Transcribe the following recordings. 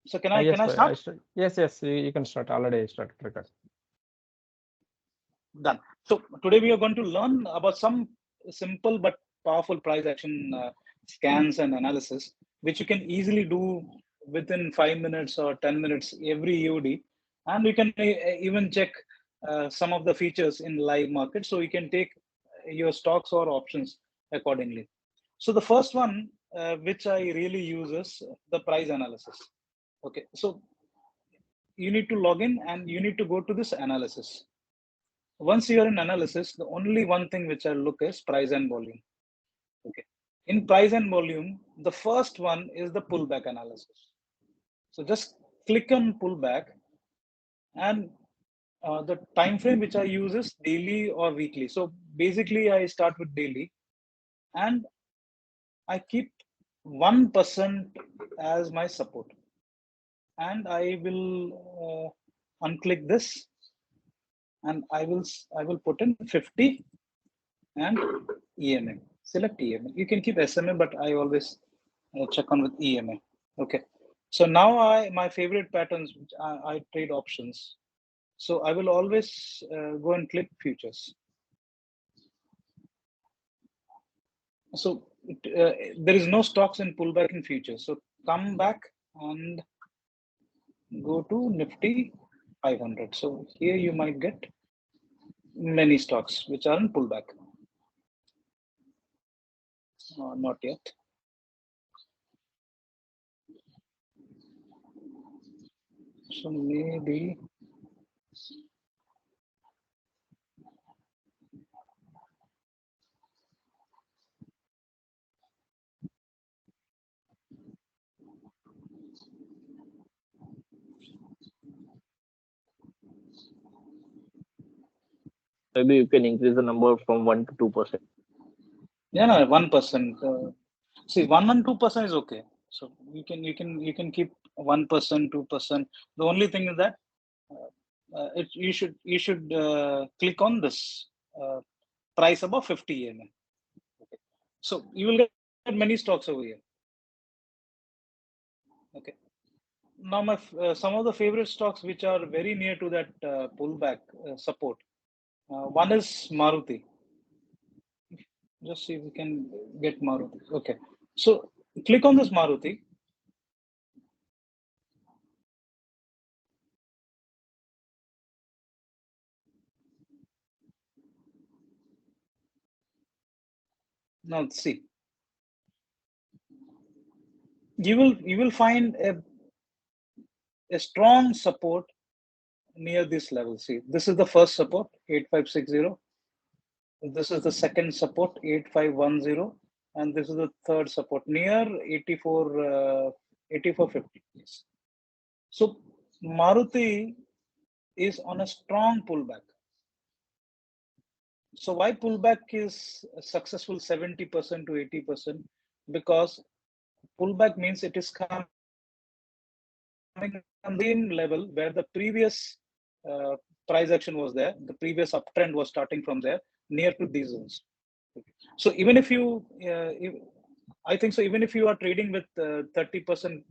So can I start? Yes, you can start. Already I started record. Done. So today we are going to learn about some simple but powerful price action scans and analysis, which you can easily do within 5 minutes or 10 minutes every EOD. And you can even check some of the features in live market. So you can take your stocks or options accordingly. So the first one, which I really use is the price analysis. Okay. So you need to log in and you need to go to this analysis. Once you are in analysis, the only one thing which I look is price and volume. Okay. In price and volume, the first one is the pullback analysis. So just click on pullback, and the time frame which I use is daily or weekly. So basically, I start with daily, and I keep 1% as my support, and I will unclick this, and I will put in 50 and EMA. Select EMA. You can keep SMA, but I always check on with EMA. Okay. So now my favorite patterns, which I trade options. So I will always go and click futures. So there is no stocks in pullback in futures. So come back and go to Nifty 500. So here you might get many stocks which are in pullback. Not yet. So maybe Maybe you can increase the number from 1 to 2%. yeah, no, 1%. See, 1 and 2% is okay. So you can keep 1%, 2%. The only thing is that you should click on this price above 50 EMA. Okay. So you will get many stocks over here. Okay. Now some of the favorite stocks which are very near to that pullback support. One is Maruti. Just see if we can get Maruti. Okay. So click on this Maruti. Now see, you will find a strong support near this level. See, this is the first support, 8560. This is the second support, 8510, and this is the third support near 8450. So Maruti is on a strong pullback. So why pullback is successful 70% to 80%? Because pullback means it is coming on the same level where the previous price action was there. The previous uptrend was starting from there, near to these zones. So even if you, I think so, even if you are trading with 30%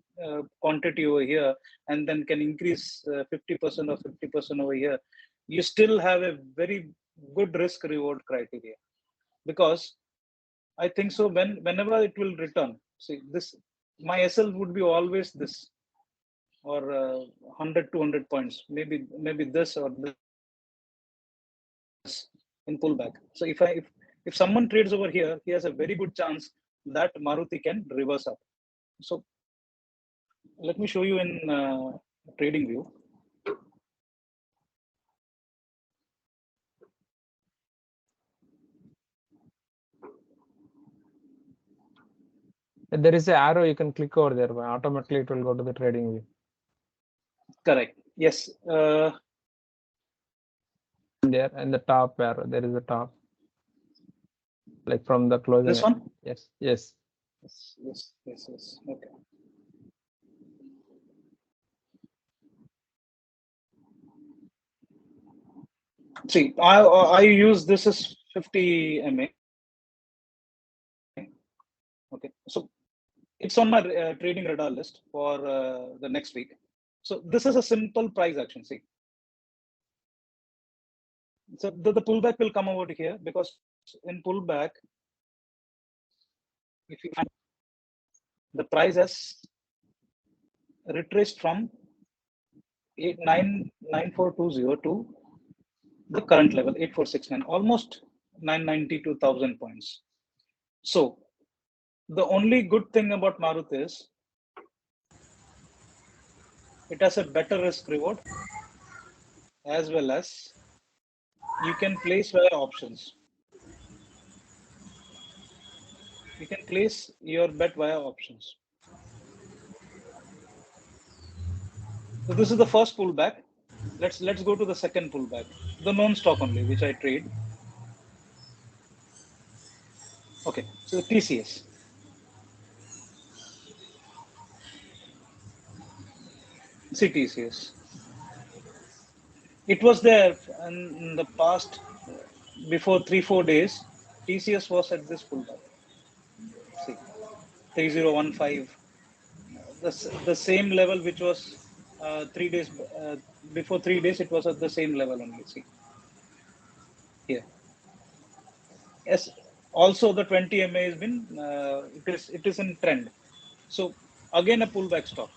quantity over here, and then can increase 50% or 50% over here, you still have a very good risk reward criteria. Because I think so, whenever it will return, see this, my SL would be always this, or 100 200 points, maybe this or this in pullback. So if someone trades over here, he has a very good chance that Maruti can reverse up. So let me show you in trading view. There is an arrow you can click over there, but automatically it will go to the trading view. Correct. Yes. There and the top arrow, there is a top, like from the closing. This one? Yes. Yes. Okay. See, I use this as 50 MA. Okay. So It's on my trading radar list for the next week. So this is a simple price action. See, so the pullback will come over here, because in pullback, if you find the price has retraced from 99420 to the current level 8469, almost 992,000 points. So the only good thing about Maruti is it has a better risk reward, as well as you can place via options. You can place your bet via options. So this is the first pullback. Let's go to the second pullback, the known stock only, which I trade. Okay, so TCS. See TCS. It was there in the past, before 3-4 days. TCS was at this pullback. See, 3015. The same level which was 3 days before 3 days. It was at the same level only. See here. Yes. Also, the 20 MA has been it is in trend. So again a pullback stock.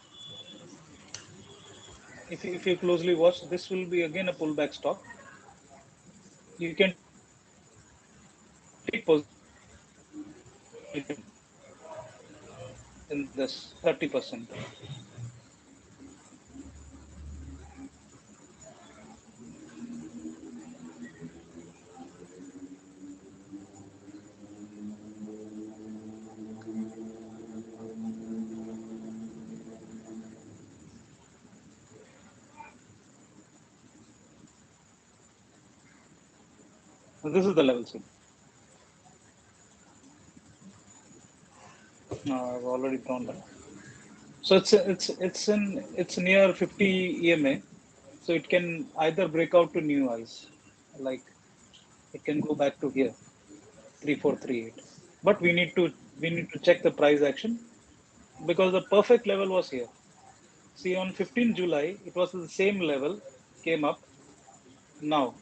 If you closely watch, this will be again a pullback stock. You can take position in this 30%. This is the level. See, I've already drawn that. So it's near 50 EMA. So it can either break out to new highs, like it can go back to here, 3438. But we need to check the price action, because the perfect level was here. See, on 15 July, it was the same level, came up. Now,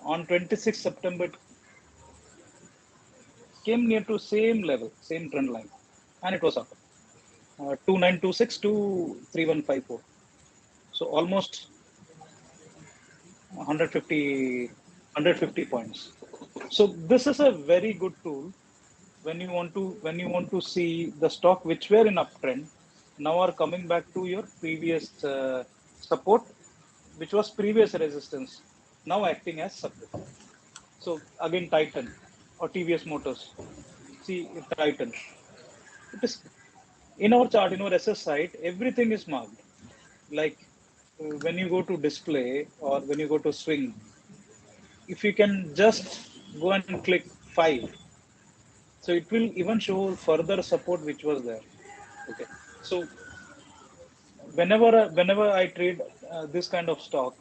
on 26 September, it came near to same level, same trend line, and it was up. 2926 to 3154. So almost 150 points. So this is a very good tool when you want to see the stock which were in uptrend now are coming back to your previous support, which was previous resistance, now acting as support. So again, Titan or TVS Motors. See, if Titan, it is in our chart, in our SS site, everything is marked. Like when you go to display or when you go to swing, if you can just go and click 5, so it will even show further support which was there. Okay, so whenever I trade this kind of stock,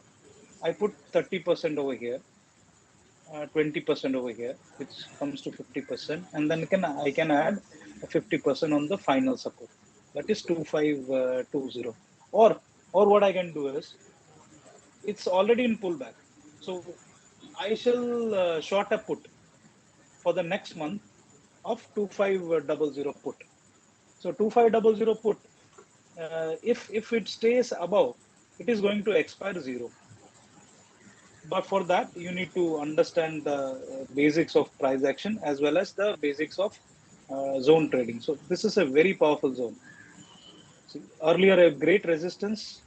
I put 30% over here, 20% over here, which comes to 50%, and then I can add 50% on the final support, that is 2520. Or what I can do is, it's already in pullback, so I shall short a put for the next month of 2500 put. So 2500 put, if it stays above, it is going to expire 0. But for that, you need to understand the basics of price action, as well as the basics of zone trading. So this is a very powerful zone. See, earlier a great resistance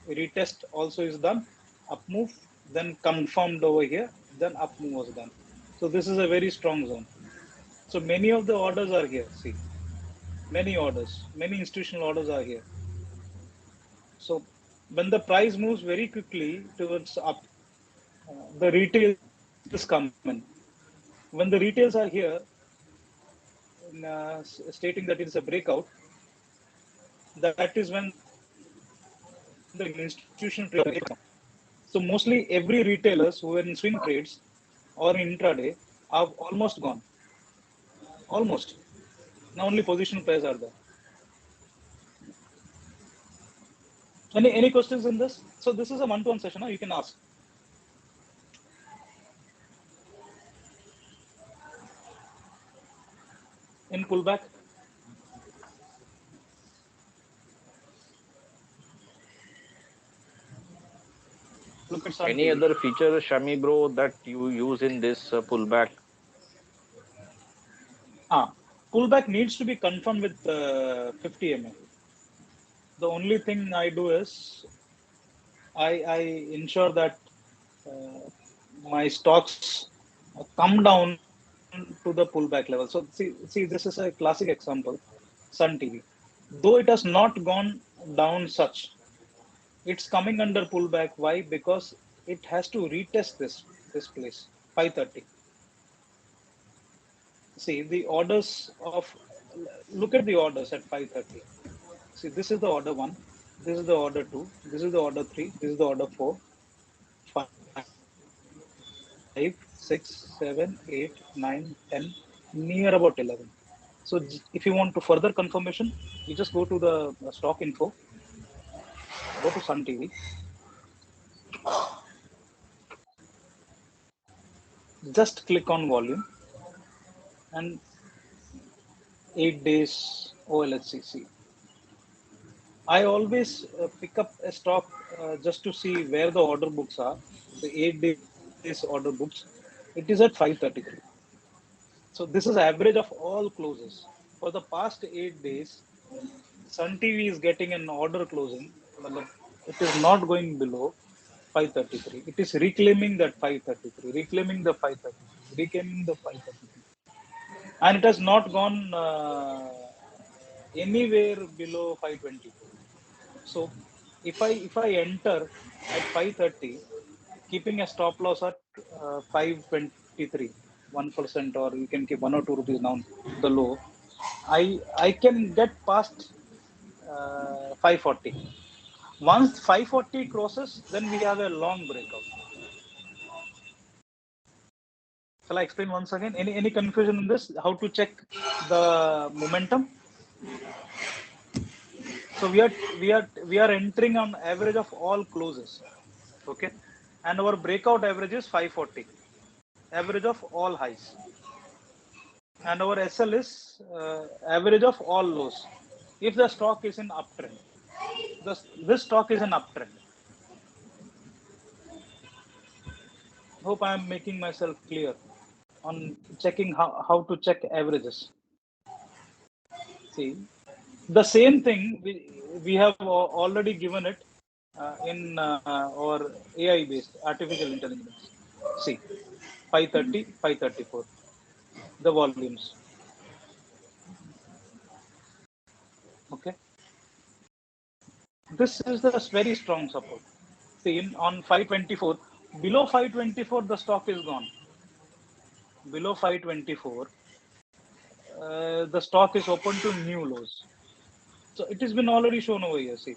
retest also is done, up move, then confirmed over here, then up move was done. So this is a very strong zone. So many of the orders are here. See, many orders, many institutional orders are here. So when the price moves very quickly towards up, the retails come in. When the retails are here, stating that it is a breakout, that is when the institutional trader comes. So mostly every retailers who are in swing trades or in intraday are almost gone. Almost. Now only positional players are there. Any questions in this? So this is a one-to-one session. You can ask. In pullback. Look at Sun Any TV. other feature, Shammy bro, that you use in this pullback? Pullback needs to be confirmed with 50 MA. The only thing I do is I ensure that my stocks come down to the pullback level. So see, this is a classic example. Sun TV, though it has not gone down such, it's coming under pullback. Why? Because it has to retest this place 530. See the orders of, look at the orders at 530. See, this is the order 1, this is the order 2, this is the order 3, this is the order 4, 5, 6, 7, 8, 9, 10, near about 11. So if you want to further confirmation, you just go to the stock info, go to Sun TV, just click on volume and 8 days OLHCC. I always pick up a stock just to see where the order books are. The 8 days order books. It is at 533. So this is average of all closes. For the past 8 days, Sun TV is getting an order closing. It is not going below 533. It is reclaiming that 533, reclaiming the 533, reclaiming the 533. And it has not gone anywhere below 524. So if I enter at 530, keeping a stop loss at 523, 1%, or you can keep 1 or 2 rupees down the low, I can get past 540. Once 540 crosses, then we have a long breakout. Shall I explain once again? Any confusion in this? How to check the momentum? So we are entering on average of all closes, okay, and our breakout average is 540, average of all highs, and our SL is average of all lows. If the stock is in uptrend, this stock is an uptrend. Hope I am making myself clear on checking how to check averages. See, the same thing we have already given it in our AI based artificial intelligence. See, 530, 534, the volumes. Okay, this is the very strong support. See, on 524, below 524, the stock is gone. Below 524, the stock is open to new lows. So it has been already shown over here. See,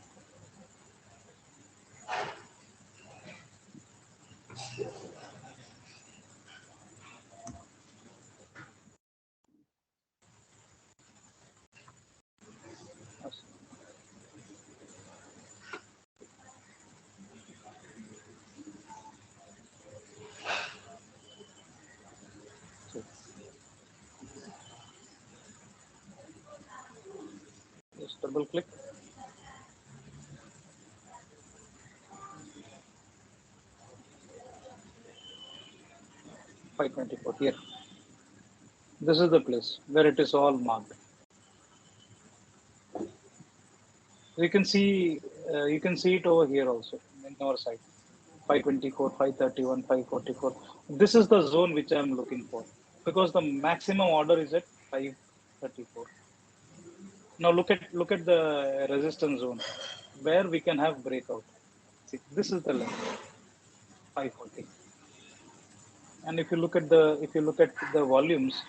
just double click. Five 24 here. This is the place where it is all marked. You can see it over here also in our side. 524, 531, 544. This is the zone which I am looking for because the maximum order is at 534. Now look at the resistance zone where we can have breakout. See, this is the level 540. And if you look at the volumes,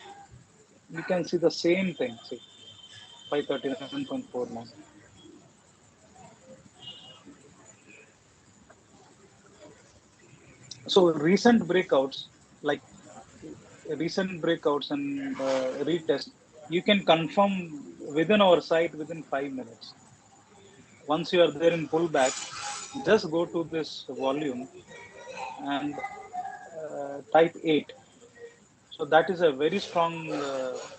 you can see the same thing. See, 539.49. So like recent breakouts and retest, you can confirm within our site within 5 minutes. once you are there in pullback, just go to this volume and type 8. So that is a very strong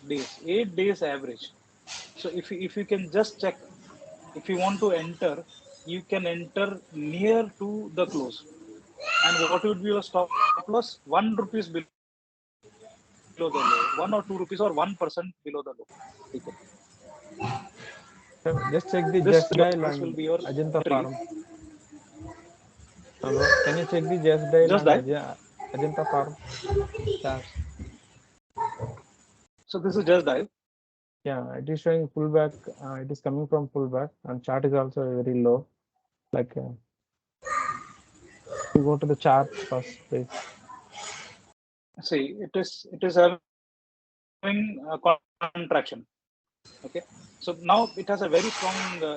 days, 8 days average. So if you can just check, if you want to enter, you can enter near to the close. And what would be your stop loss? 1 rupees below the low, 1 or 2 rupees or 1% below the low. Okay. So just check the This just dial this will and be your Ajanta entry. farm. Bro, can you check the just dial Just and that. Ajanta farm charts? So this is just dial. Yeah, it is showing pullback. It is coming from pullback, and chart is also very low. Like you go to the chart first, please. See, it is having a contraction. Okay. So now it has a very strong.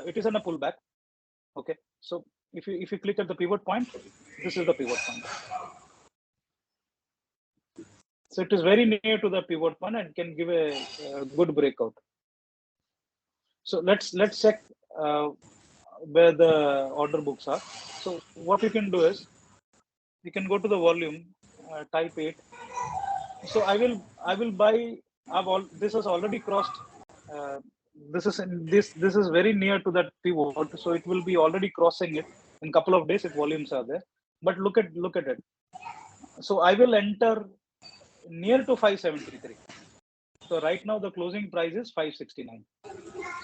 It is in a pullback. Okay. So if you click at the pivot point, this is the pivot point. So it is very near to the pivot point and can give a good breakout. So let's check where the order books are. So what you can do is you can go to the volume, type 8. So I will buy. This has already crossed. Uh, this is very near to that pivot, so it will be already crossing it in couple of days if volumes are there. But look at it. So I will enter near to 573. So right now the closing price is 569.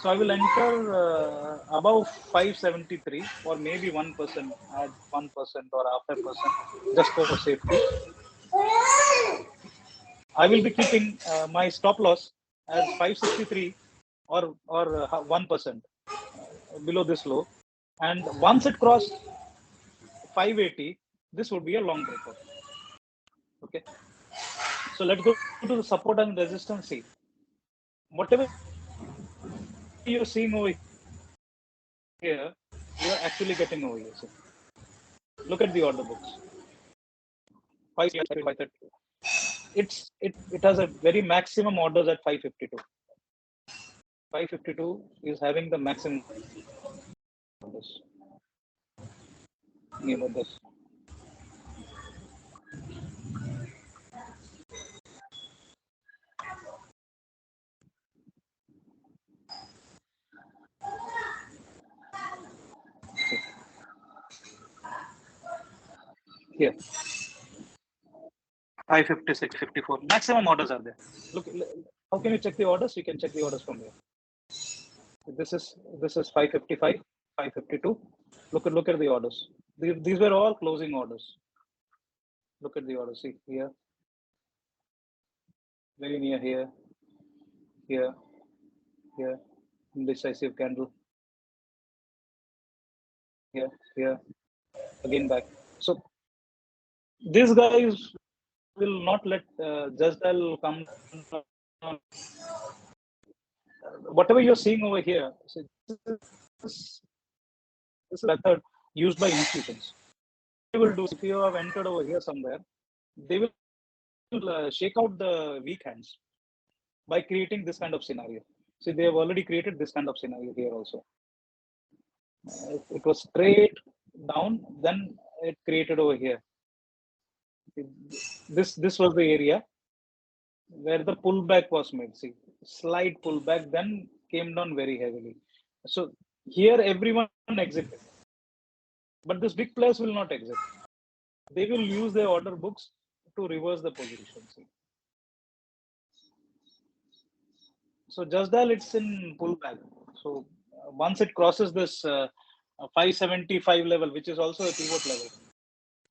So I will enter above 573 or maybe 1%, add 1% or half a percent just for safety. I will be keeping my stop loss as 563 or 1% below this low. And once it crossed 580, this would be a long breakout. Okay. So let's go to the support and resistance. See, whatever you're seeing over here, you're actually getting over here. So look at the order books. 530. It has a very maximum orders at 552. 552 is having the maximum orders. Near this. Here. 556, 54. Maximum orders are there. Look, how can you check the orders? You can check the orders from here. This is 555, 552. Look at the orders. These were all closing orders. Look at the orders. See here. Very near here. Here. Here. Indecisive candle. Here. Again back. So these guys will not let Jasdal come down. Whatever you're seeing over here, so this is a method used by institutions. They will do, if you have entered over here somewhere, they will shake out the weak hands by creating this kind of scenario. See, they have already created this kind of scenario here also. It was straight down, then it created over here. This was the area where the pullback was made. See, slight pullback, then came down very heavily. So here everyone exited, but this big players will not exit. They will use their order books to reverse the position. See. So just that it's in pullback. So once it crosses this 575 level, which is also a pivot level,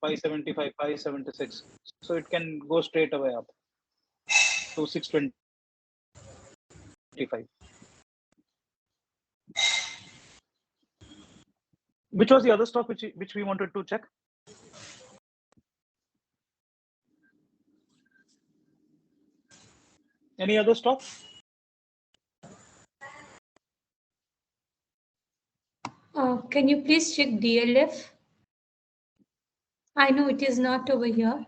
575, 576, so it can go straight away up to 625. Which was the other stock which we wanted to check? Any other stock? Can you please check DLF? I know it is not over here.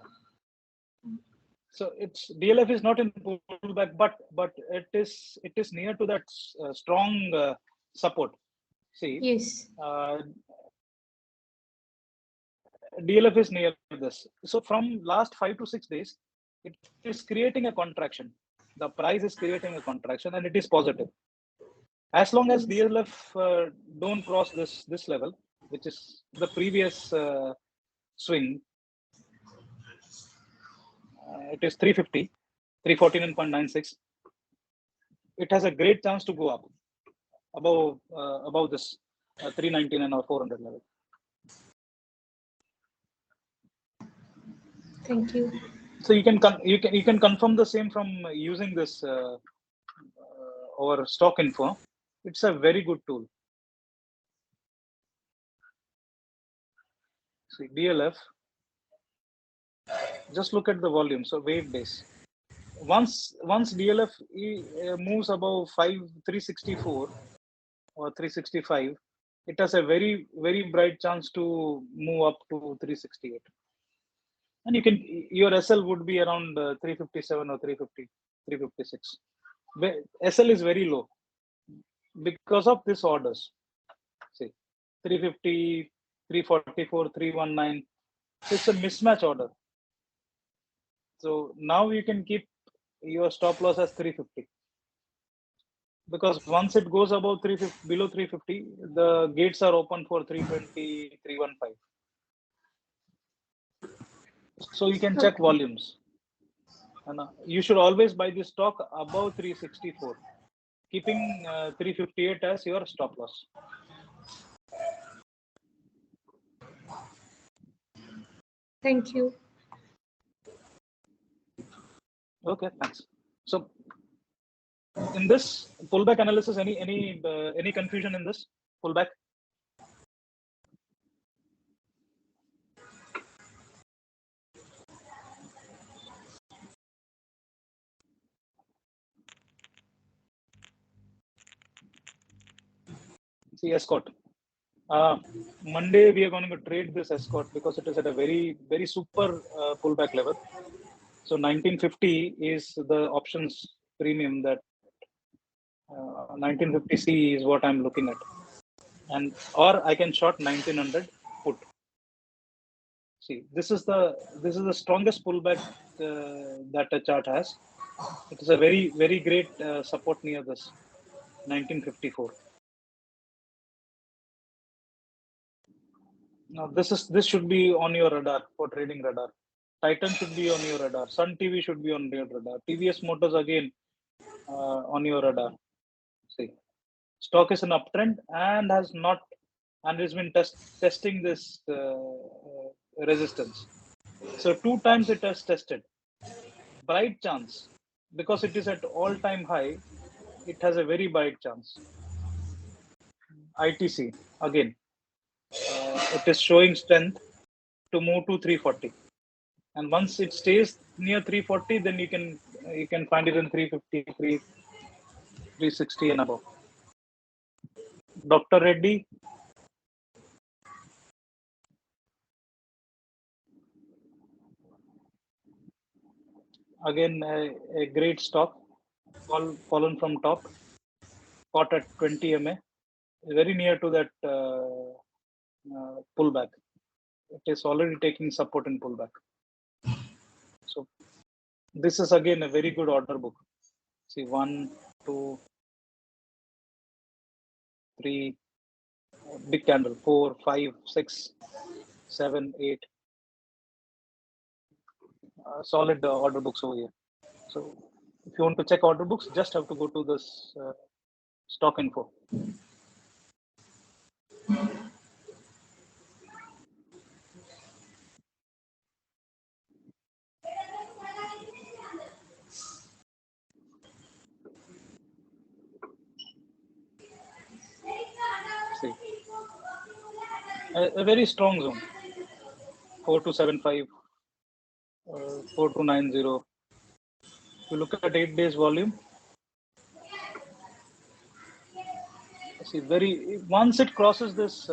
So it's DLF is not in pullback, but it is near to that strong support. See, Yes. DLF is near this. So from last 5 to 6 days, it is creating a contraction. The price is creating a contraction and it is positive. As long as DLF don't cross this level, which is the previous swing, it is 350, 349.96. It has a great chance to go up above this 399 or 400 level. Thank you. So you can confirm the same from using this our stock info. It's a very good tool. See DLF. Just look at the volume. So wait days. Once DLF moves above 364 or 365, it has a very bright chance to move up to 368. And your SL would be around 357 or 350, 356. SL is very low because of these orders. See, 350, 344, 319. It's a mismatch order. So now you can keep your stop loss as 350. Because once it goes above 350, below 350, the gates are open for 320, 315. So you can check volumes. And you should always buy this stock above 364, keeping 358 as your stop loss. Thank you. Okay, thanks. So in this pullback analysis, any confusion in this pullback? See escort. Monday we are going to trade this escort because it is at a very super pullback level. So 1950 is the options premium that 1950C is what I'm looking at, and or I can short 1900 put. See, this is the strongest pullback that a chart has. It is a very great support near this 1954. Now this should be on your radar for trading radar. Titan should be on your radar. Sun TV should be on your radar. TVS Motors again on your radar. See, stock is an uptrend and has been testing this resistance. So 2 times it has tested. Bright chance, because it is at all-time high. It has a very bright chance. ITC again. It is showing strength to move to 340, and once it stays near 340, then you can find it in 350, 360 and above. Dr. Reddy, again a great stock, fallen from top, caught at 20 MA, very near to that pullback. It is already taking support in pullback. So this is again a very good order book. See, 1, 2, 3, big candle, 4, 5, 6, 7, 8. Solid order books over here. So if you want to check order books, just have to go to this stock info. See, a very strong zone, 4275, 4290. If you look at 8 days volume, see, once it crosses this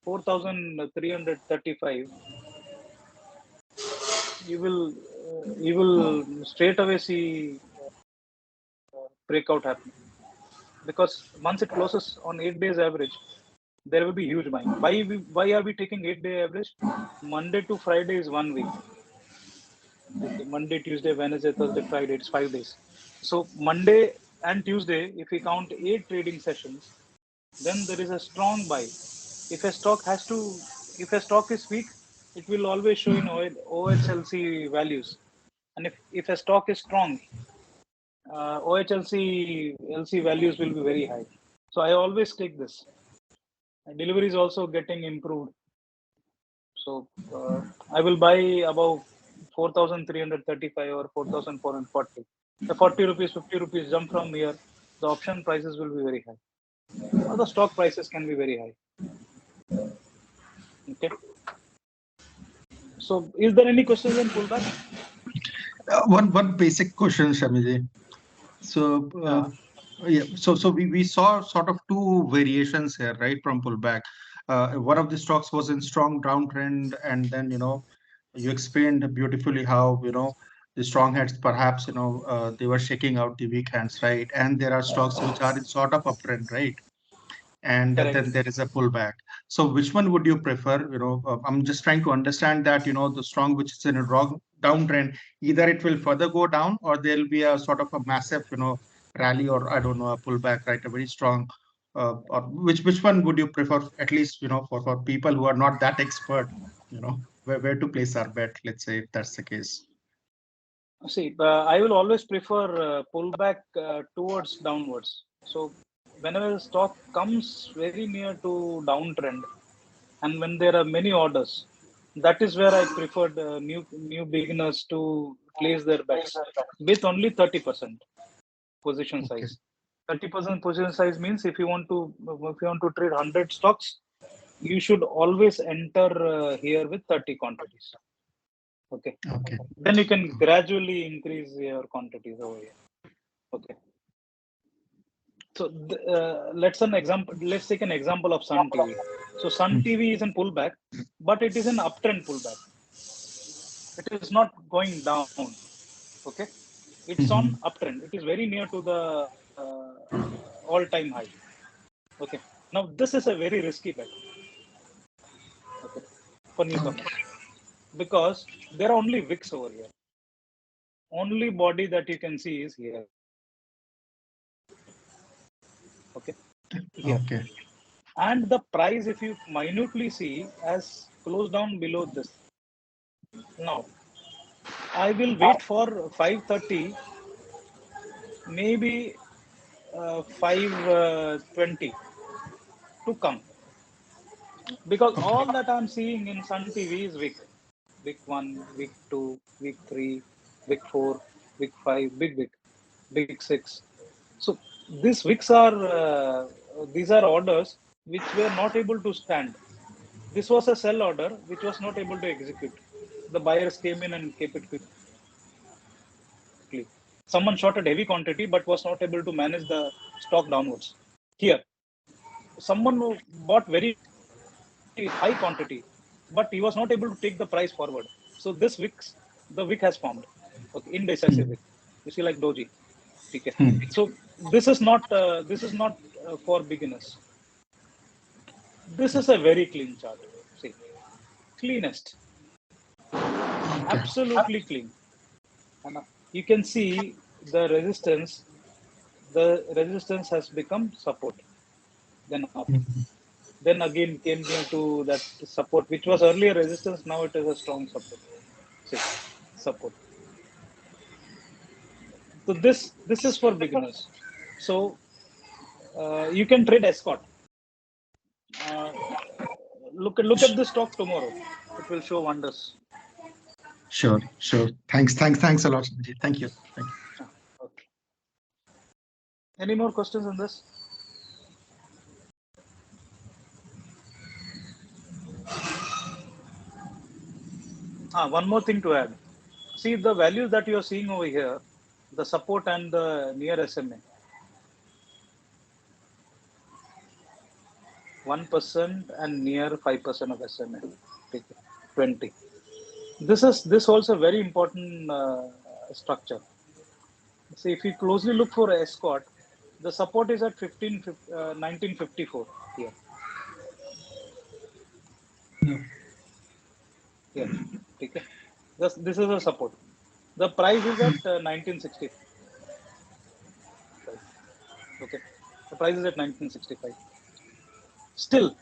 4335, you will straight away see breakout happening. because once it closes on 8 days average, there will be huge buying. Why are we taking 8-day average? Monday to Friday is 1 week. Okay, Monday, Tuesday, Wednesday, Thursday, Friday, it's 5 days. So Monday and Tuesday, if we count 8 trading sessions, then there is a strong buy. If a stock if a stock is weak, it will always show in OHLC values. And if a stock is strong, OHLC LC values will be very high. So I always take this. Delivery is also getting improved. So I will buy about 4,335 or 4,440. The 40 rupees, 50 rupees jump from here, the option prices will be very high. Or the stock prices can be very high. Okay. So is there any questions on pullback? One basic question, Shamiji. So yeah, so we saw sort of two variations here, right, from pullback. One of the stocks was in strong downtrend, and then you explained beautifully how the strong heads perhaps they were shaking out the weak hands, right? And there are stocks which are in sort of uptrend, right? And Correct. then there is a pullback. So which one would you prefer? I'm just trying to understand that the strong which is in a wrong downtrend, either it will further go down or there'll be a sort of a massive rally, or I don't know, a pullback, right? A very strong or which one would you prefer, at least for people who are not that expert, where to place our bet, let's say, if that's the case. See, I will always prefer pullback towards downwards. So whenever the stock comes very near to downtrend, and when there are many orders, that is where I preferred new beginners to place their bets with only 30% position Okay. size. 30% position size means if you want to trade 100 stocks, you should always enter here with 30 quantities. Okay. Okay. Then you can gradually increase your quantities over here. Okay. So let's take an example of Sun TV. So Sun TV is in pullback, but it is an uptrend pullback. It is not going down. Okay. It's on uptrend. It is very near to the all-time high. Okay. Now this is a very risky bet. Okay. For newcomers, because there are only wicks over here. Only body that you can see is here. Okay. Here. Okay. And the price, if you minutely see, has closed down below this. Now, I will wait for 5:30, maybe 5:20 to come, because all that I'm seeing in Sun TV is week 1, week 2, week 3, week 4, week 5, big 6. So these wicks are these are orders which were not able to stand. This was a sell order which was not able to execute. The buyers came in and kept it quickly. Someone shorted heavy quantity but was not able to manage the stock downwards. Here, someone who bought very high quantity, but he was not able to take the price forward. So the wick has formed. Okay, indecisive wick. You see, like doji. Okay. So this is not for beginners. This is a very clean chart. See, cleanest, absolutely clean. And you can see the resistance. The resistance has become support, then up. Then again came near to that support, which was earlier resistance. Now it is a strong support. See, support. So this is for beginners. So you can trade escort. Look at the stock tomorrow. It will show wonders. Sure. Thanks a lot, Sanjay. Thank you. Okay. Any more questions on this? One more thing to add. See, the values that you are seeing over here, the support and the near SMA. 1% and near 5% of SMA. 20. This also very important structure. See, if you closely look for escort, The support is at 1954 here. Here, okay. This is a support. The price is at 1965. Okay, the price is at 1965. Still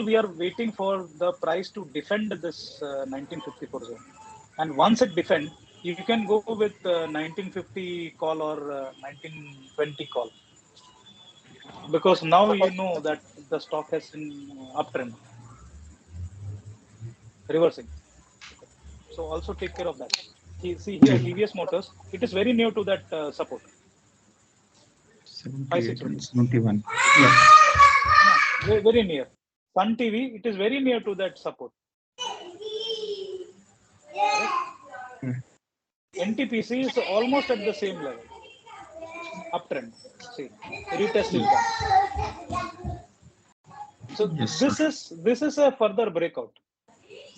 we are waiting for the price to defend this 1954 zone. And once it defend, you can go with 1950 call or 1920 call. Because now you know that the stock has an uptrend, reversing. Okay. So also take care of that. See here, TVS Motors, it is very near to that support. 78 and 71. Yeah. No, very near. Sun TV, it is very near to that support. Right? NTPC is almost at the same level. Uptrend. See, retest is done. So Yes, this is a further breakout.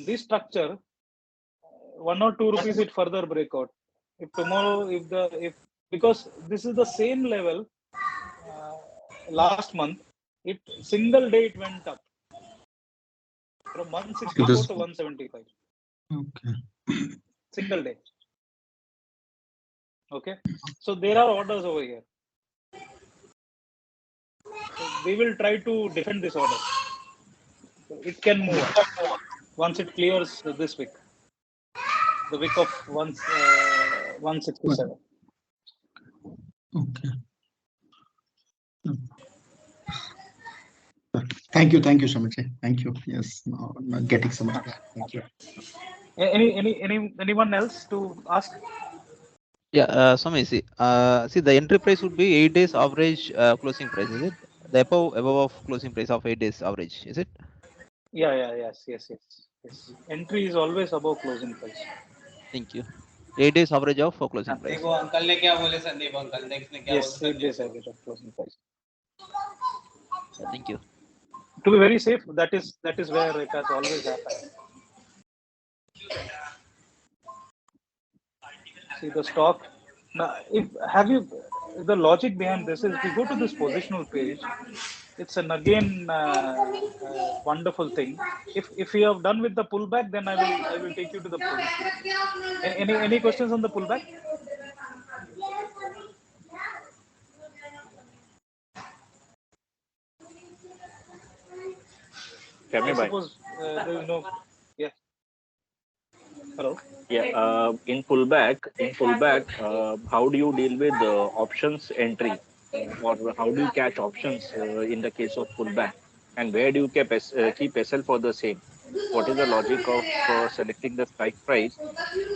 This structure, 1 or 2 rupees, it further breakout. If tomorrow, because this is the same level last month, single day it went up from 164 to 175. Okay. Single day. Okay. So there are orders over here. So we will try to defend this order. It can move up once it clears this wick. The wick of 167. Okay. Thank you, Shammy. Thank you. Yes, now I'm getting some. Thank you. Anyone else to ask? Yeah, Swami, see, the entry price would be 8 days average closing price, is it? The above of closing price of 8 days average, is it? Yes. Entry is always above closing price. Thank you. 8 days average of closing price. Yes, 8 days average of closing price. Thank you. To be very safe, that is where it has always happened. See the stock. Now, the logic behind this is, if you go to this positional page, it's an again wonderful thing. If you have done with the pullback, then I will take you to the position. Any questions on the pullback? I suppose there is no. Yeah. Hello. Yeah. In pullback, how do you deal with options entry, or how do you catch options in the case of pullback, and where do you keep SL for the same? What is the logic of selecting the strike price,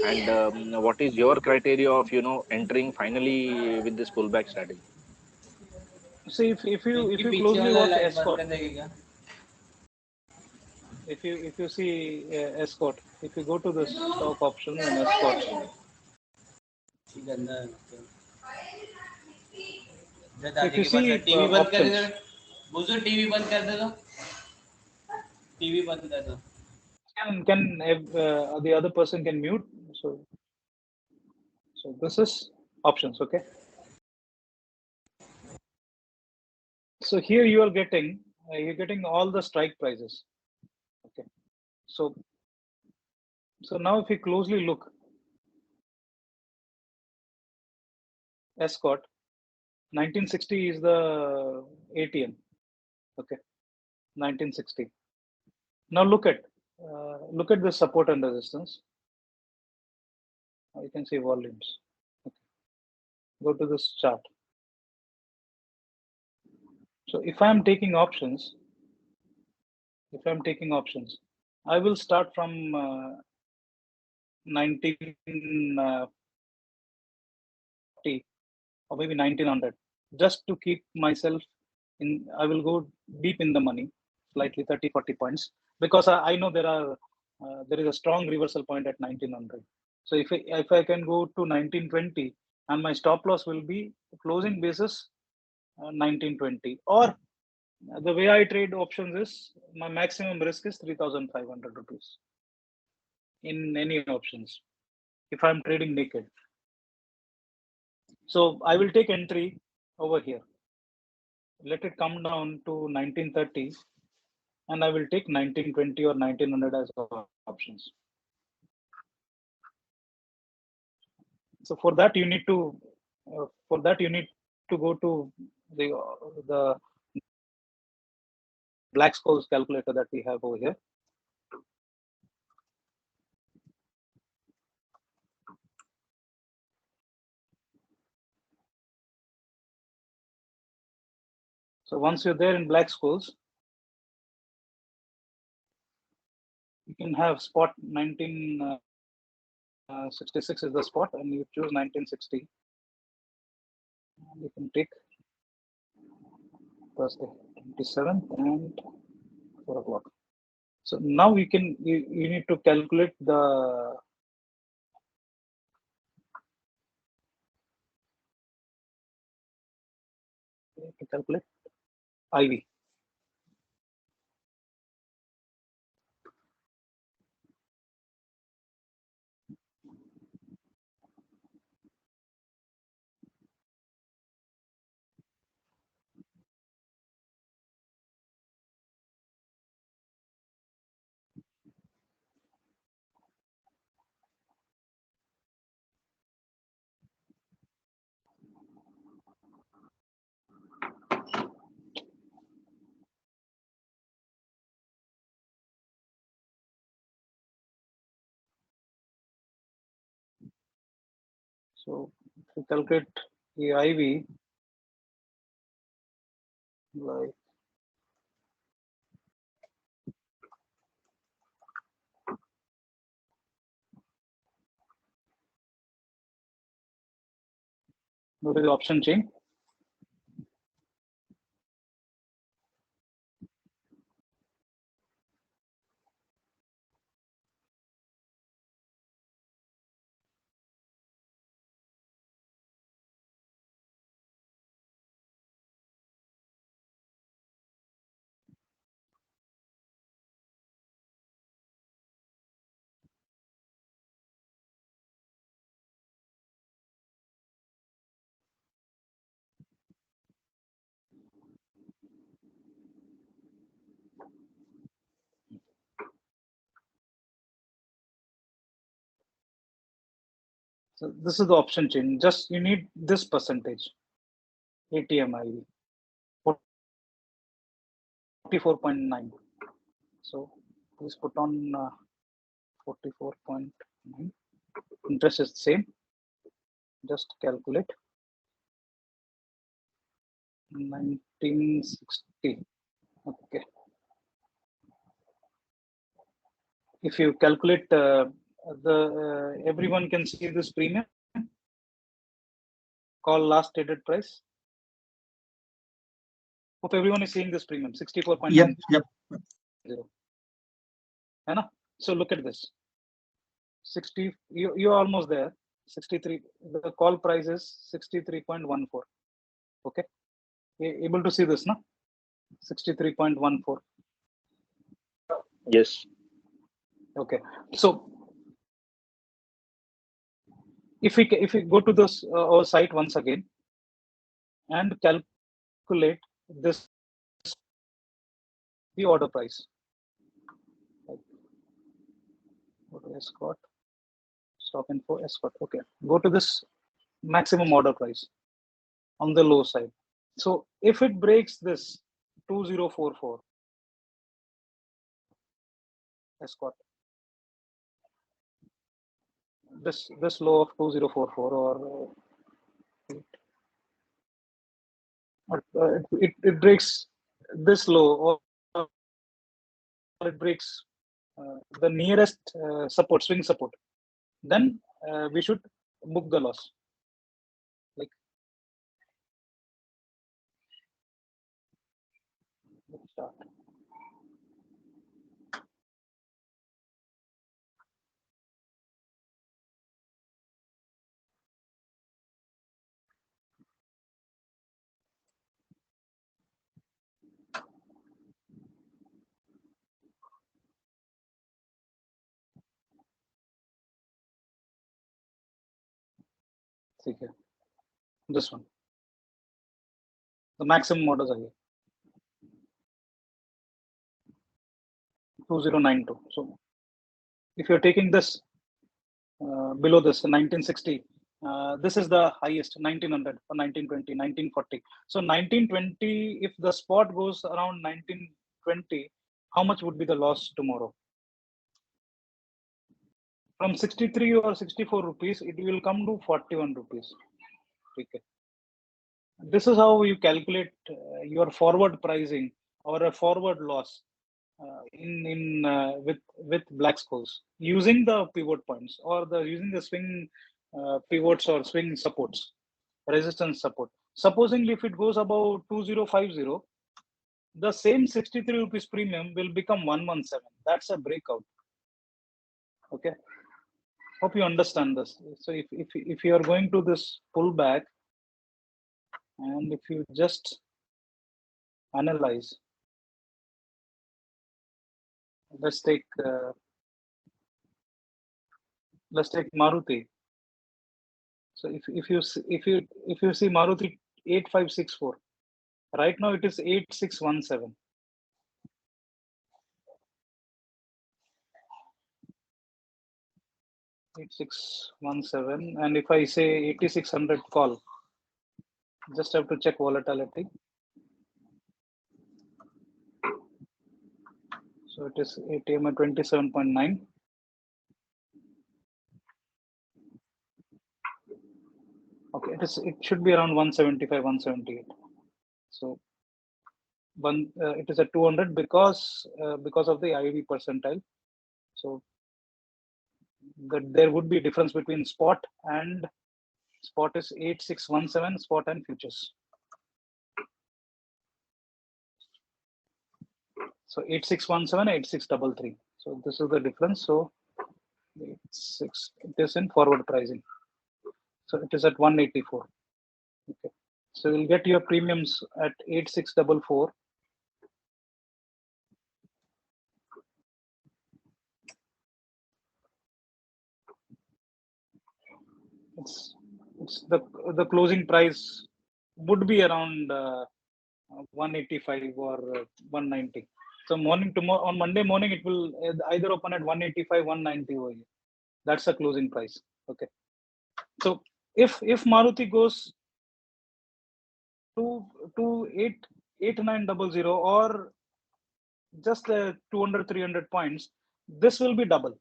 and what is your criteria of entering finally with this pullback strategy? See, if you closely watch Escort, if you see Escort, if you go to the stock options and Escort, if you see options, can the other person can mute. So this is options, okay. So here you are getting you're getting all the strike prices, okay. So now if you closely look, Escort 1960 is the ATM, okay. 1960. Now look at the support and resistance. You can see volumes. Okay. Go to this chart. So if I'm taking options, I will start from 1940 or maybe 1900, just to keep myself in. I will go deep in the money, slightly 30-40 points, because I know there is a strong reversal point at 1900. So if I can go to 1920, and my stop loss will be closing basis 1920, or the way I trade options is my maximum risk is 3,500 rupees in any options if I'm trading naked. So I will take entry over here. let it come down to 1930, and I will take 1920 or 1900 as options. So for that you need to go to the Black-Scholes calculator that we have over here. So once you're there in Black-Scholes, you can have spot 1966 is the spot, and you choose 1960. You can take Thursday 27th and 4 o'clock. So now you need to calculate the IV. So to calculate the IV, like go to the option chain. So this is the option chain. Just you need this percentage, ATM IV, 44.9. So please put on 44.9. Interest is the same. Just calculate 1960. Okay. If you calculate everyone can see this premium. Call last traded price. Hope everyone is seeing this premium 64.90. Yep. So look at this. 60. You're almost there. 63. The call price is 63.14. Okay. Able to see this, no? 63.14. Yes. Okay. So if we go to this our site once again and calculate this, the order price. Go to escort, stop info, escort. Okay. Go to this maximum order price on the low side. So if it breaks this 2044 escort, this low of 2044 or it breaks this low, or it breaks the nearest swing support, then we should book the loss. Like, let's start. See here, this one. The maximum orders are here. 2092. So if you're taking this below this 1960, this is the highest 1900 or 1920, 1940. So 1920, if the spot goes around 1920, how much would be the loss tomorrow? From 63 or 64 rupees, it will come to 41 rupees. Okay. This is how you calculate your forward pricing or a forward loss with Black-Scholes using the pivot points or using the swing pivots or swing supports, resistance support. Supposing if it goes above 2050, the same 63 rupees premium will become 117. That's a breakout. Okay. Hope you understand this. So if you are going to this pullback, and if you just analyze, let's take Maruti. So if you see Maruti 8564, right now it is 8617. 8617, and if I say 8600 call, just have to check volatility. So it is ATM at 27.9. Okay, it should be around 175, 178. So it is at 200 because of the IV percentile. So there would be a difference between spot is 8617 spot and futures. So 8617, 8633. So this is the difference. So 86, it is in forward pricing. So it is at 184. Okay. So you'll get your premiums at 8644. It's the closing price would be around 185 or 190. So on Monday morning it will either open at 185, 190 over here. That's the closing price. Okay. So if Maruti goes to 8900 or just 200, 300 points, this will be double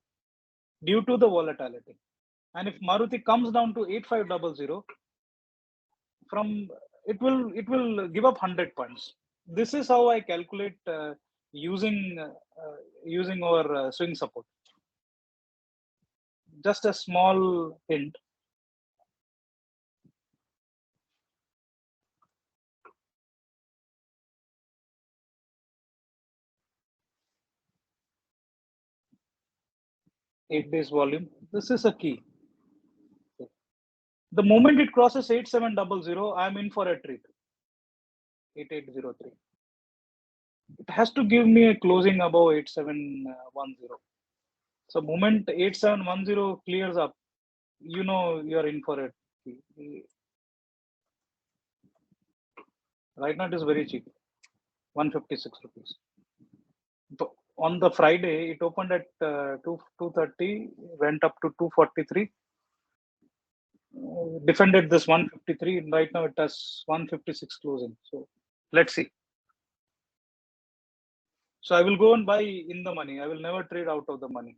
due to the volatility. And if Maruti comes down to 8500, it will give up 100 points. This is how I calculate using our swing support. Just a small hint. Eight days volume. This is a key. The moment it crosses 8700, I'm in for a treat. 8803. It has to give me a closing above 8710. So moment 8710 clears up, you know you're in for it. Right now it is very cheap, 156 rupees. But on the Friday, it opened at 230, went up to 243. Defended this 153, and right now it has 156 closing. So let's see. So I will go and buy in the money. I will never trade out of the money.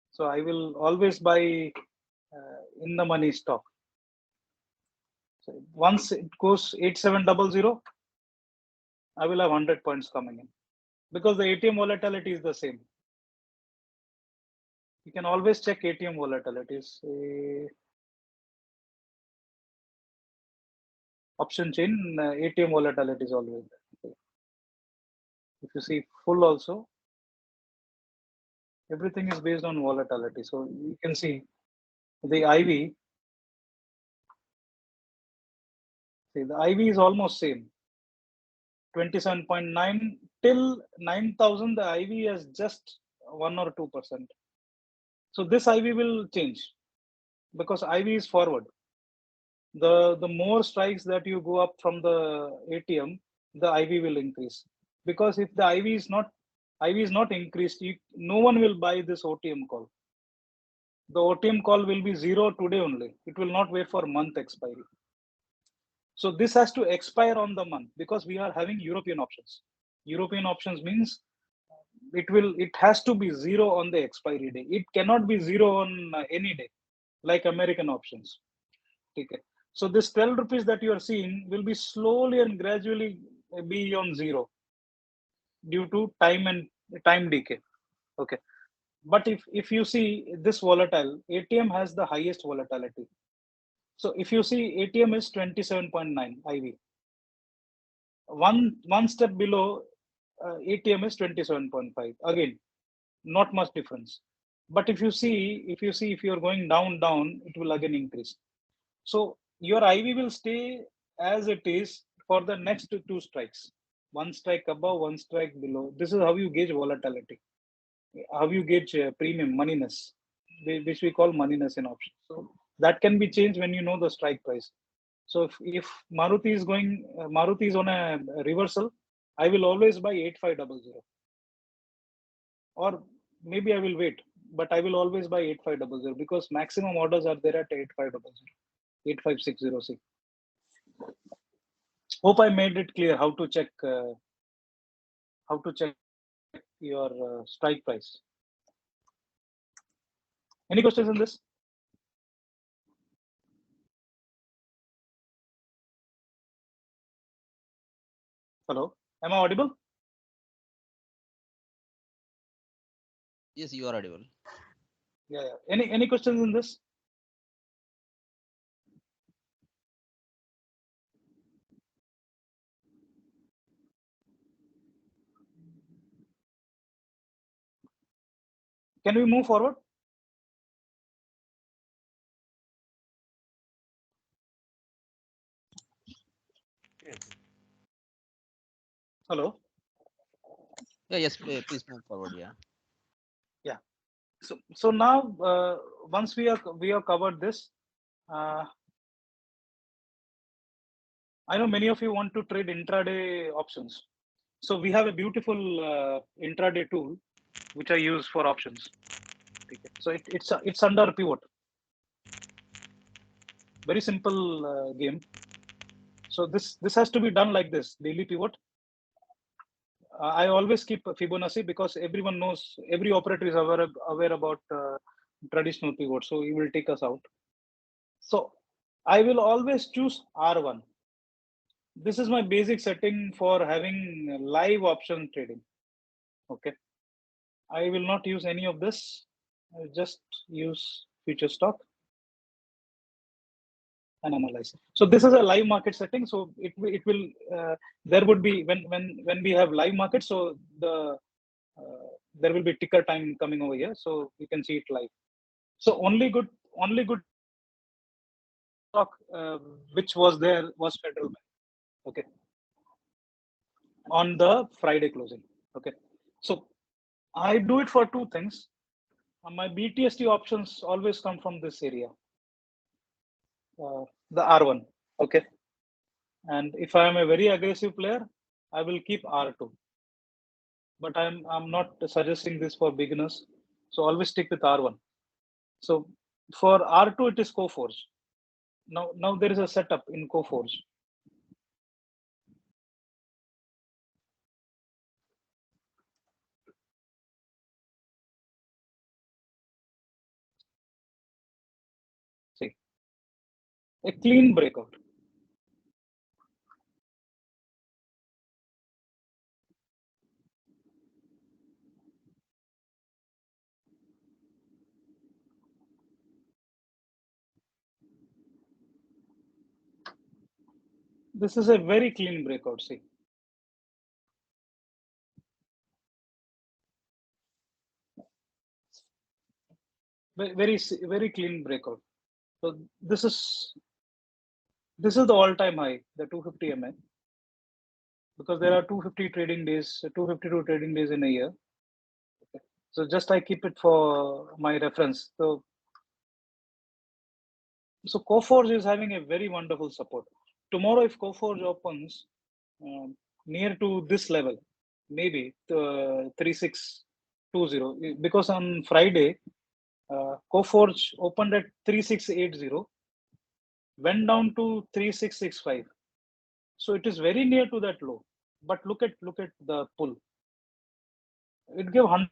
So I will always buy in the money stock. So once it goes 8700, I will have 100 points coming in because the ATM volatility is the same. You can always check ATM volatilities. Option chain, ATM volatility is always there. If you see full also, everything is based on volatility. So you can see the IV. See, the IV is almost same. 27.9 till 9,000. The IV is just 1 or 2%. So this IV will change because IV is forward. The more strikes that you go up from the ATM, the IV will increase. Because if the IV is not increased, no one will buy this OTM call. The OTM call will be zero today only. It will not wait for month expiry. So this has to expire on the month because we are having European options. European options means it has to be zero on the expiry day. It cannot be zero on any day, like American options. Okay. So this 12 rupees that you are seeing will be slowly and gradually be on zero due to time decay. Okay. But if you see this volatile, ATM has the highest volatility. So if you see ATM is 27.9 IV. One step below ATM is 27.5. Again, not much difference. But if you are going down, it will again increase. So your IV will stay as it is for the next two strikes. One strike above, one strike below. This is how you gauge volatility. How you gauge premium, moneyness, which we call moneyness in options. So that can be changed when you know the strike price. So if Maruti is on a reversal, I will always buy 8500. Or maybe I will wait, but I will always buy 8500 because maximum orders are there at 8500, 8560. Hope I made it clear how to check your strike price. Any questions on this? Hello, am I audible? Yes, you are audible. Yeah. Any questions in this? Can we move forward? Hello. Yeah, yes, please move forward. Yeah. Yeah. So now once we have covered this, I know many of you want to trade intraday options. So we have a beautiful intraday tool which I use for options. Okay. So it's under pivot. Very simple game. So this has to be done like this: daily pivot. I always keep Fibonacci because everyone knows, every operator is aware about traditional pivot. So he will take us out. So I will always choose R1. This is my basic setting for having live option trading. Okay. I will not use any of this. I'll just use future stock and analyze. So this is a live market setting. So it will there would be when we have live market. So there will be ticker time coming over here. So you can see it live. So only good stock which was there was Federal Bank. Okay. On the Friday closing. Okay. So I do it for two things. My BTST options always come from this area, the R1. Okay. And if I am a very aggressive player, I will keep R2. But I'm not suggesting this for beginners. So always stick with R1. So for R2, it is Coforge. Now there is a setup in Coforge. See, a clean breakout. This is a very clean breakout. See, very clean breakout. So this is the all-time high, the 250 MA, because there are 250 trading days, 252 trading days in a year. Okay. So just I keep it for my reference. So Coforge is having a very wonderful support. Tomorrow, if Coforge opens, near to this level, maybe 3620, because on Friday, Coforge opened at 3680, went down to 3665. So it is very near to that low. But look at the pull. It gave 100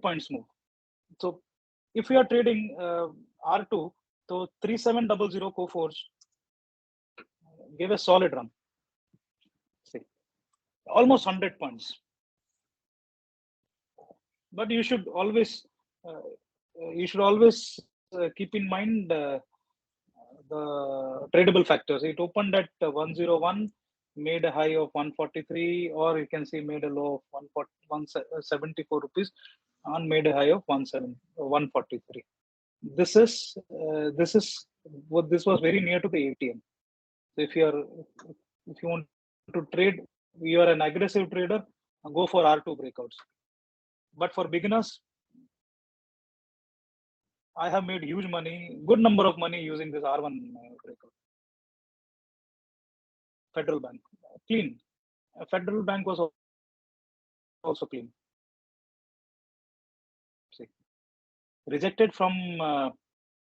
points move. So if you are trading R2, so 3700 Coforge gave a solid run. See, almost 100 points. But you should always keep in mind the tradable factors. It opened at 101, made a high of 143, or you can see made a low of 174 rupees, and made a high of 143. This was very near to the ATM. So if you want to trade, you are an aggressive trader, go for R2 breakouts. But for beginners, I have made huge money, good number of money using this R1 breakout. Federal Bank, clean. Federal Bank was also clean. See, rejected from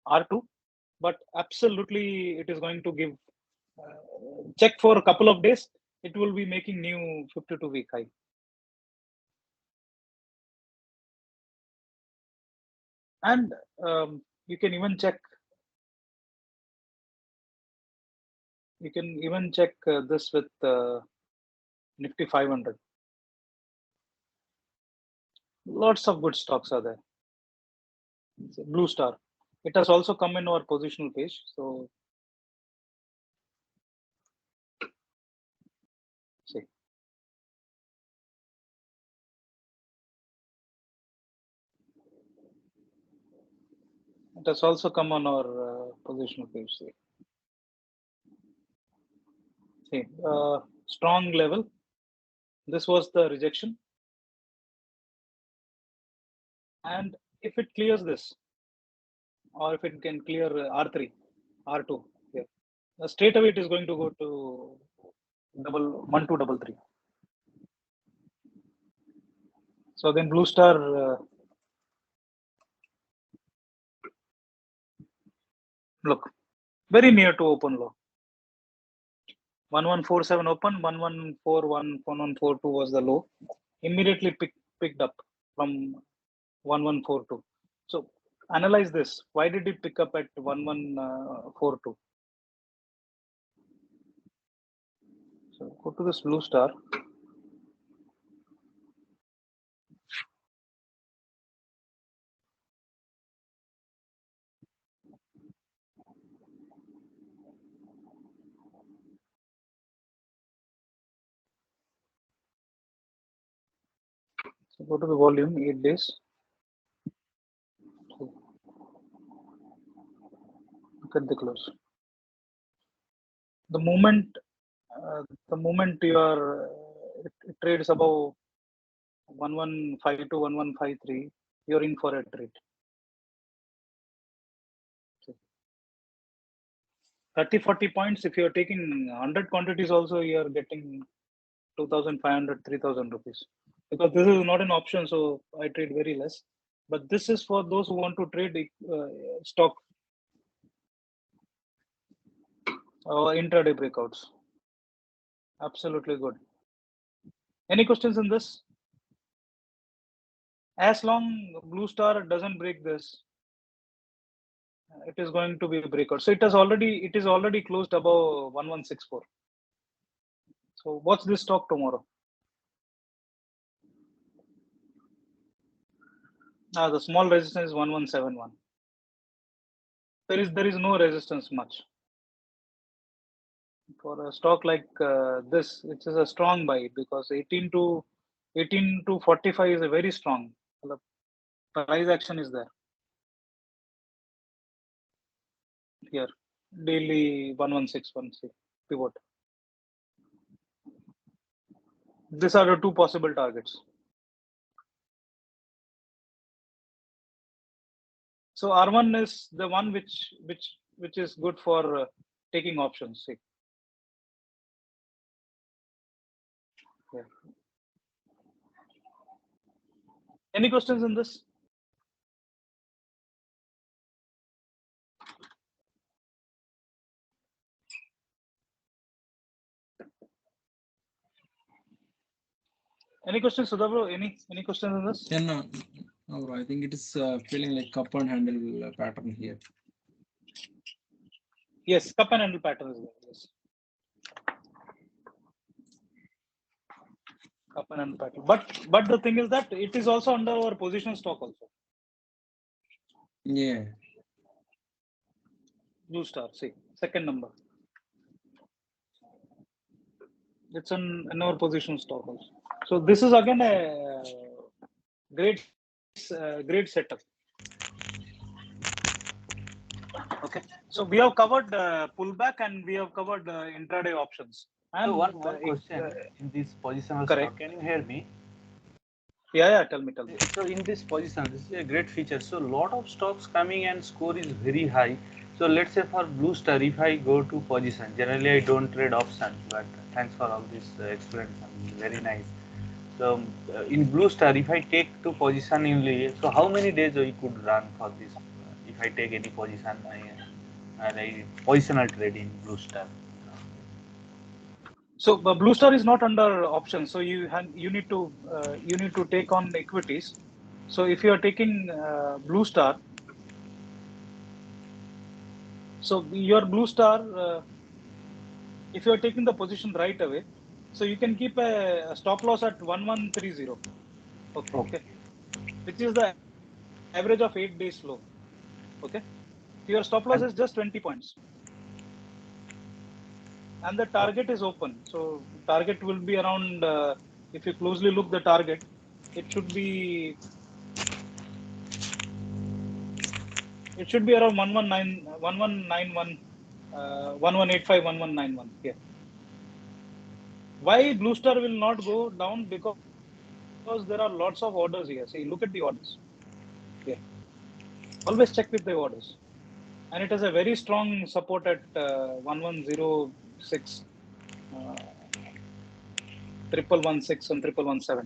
R2, but absolutely it is going to give, check for a couple of days, it will be making new 52-week high. And you can even check this with Nifty 500. Lots of good stocks are there. Blue Star, it has also come in our positional page. So see, it has also come on our positional page. See, strong level. This was the rejection, and if it clears this, or if it can clear R3, R2 here, straight away it is going to go to 1233. So again, Blue Star, look, very near to open low. 1147 open, 1141, 1142 was the low. Immediately picked up from 1142. So analyze this. Why did it pick up at 1142? So go to this Blue Star. So go to the volume, 8 days. So look at the close. The moment you are it trades above 1152, 1153, you're in for a trade. 30-40 points. If you're taking 100 quantities, also you're getting 2,500, 3,000 rupees. Because this is not an option, so I trade very less. But this is for those who want to trade stock or intraday breakouts. Absolutely good. Any questions in this? As long Blue Star doesn't break this, it is going to be a breakout. So it is already closed above 1164. So watch this stock tomorrow. The small resistance is 1171. There is no resistance much. For a stock like this, it is a strong buy because 18 to 45 is a very strong. The price action is there. Here, daily 1161 pivot. These are the two possible targets. So R1 is the one which is good for taking options. See, Yeah. Any questions in this? Any questions, Sudha bro? Any questions on this? Yeah, no, bro. I think it is feeling like cup and handle pattern here. Yes, cup and handle pattern is there. Yes. Cup and handle pattern. But the thing is that it is also under our position stock also. Yeah. Blue star. See, second number. It's in our position stock also. So this is again a great setup. Okay, so we have covered pullback and we have covered intraday options. And so one question in this positional correct. stock, can you hear me? Yeah, tell me. So in this position, this is a great feature. So lot of stocks coming and score is very high. So let's say for blue star, if I go to position, generally I don't trade options, but thanks for all this explanation, very nice. So in blue star, if I take to position only, so how many days we could run for this? If I take any position, I positional trade in blue star. So blue star is not under options. So you need to take on equities. So if you are taking blue star, so your blue star, if you are taking the position right away, so you can keep a stop loss at 1130. Okay. Which is the average of 8 days low. Okay. Your stop loss is just 20 points. And the target is open. So target will be around, if you closely look the target, it should be around 1191, 1185, 1191. Yeah. Why blue star will not go down? Because there are lots of orders here. See, look at the orders. Yeah. Always check with the orders. And it has a very strong support at 1106, 1116 and 1117.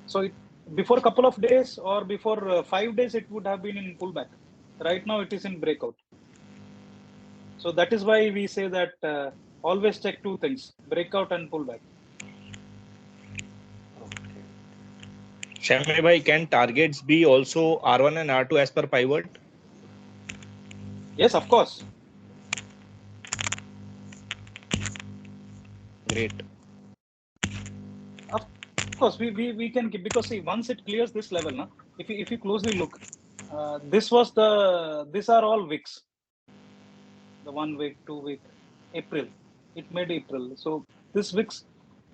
So before a couple of days or before 5 days, it would have been in pullback. Right now, it is in breakout. So that is why we say that always check two things: breakout and pullback. Shammy bhai, can targets be also R1 and R2 as per pivot? Yes, of course. Great. Of course, we can keep, because see, once it clears this level, na, if you closely look, these are all wicks. The 1 week, 2 week, April. It made April. So this wicks,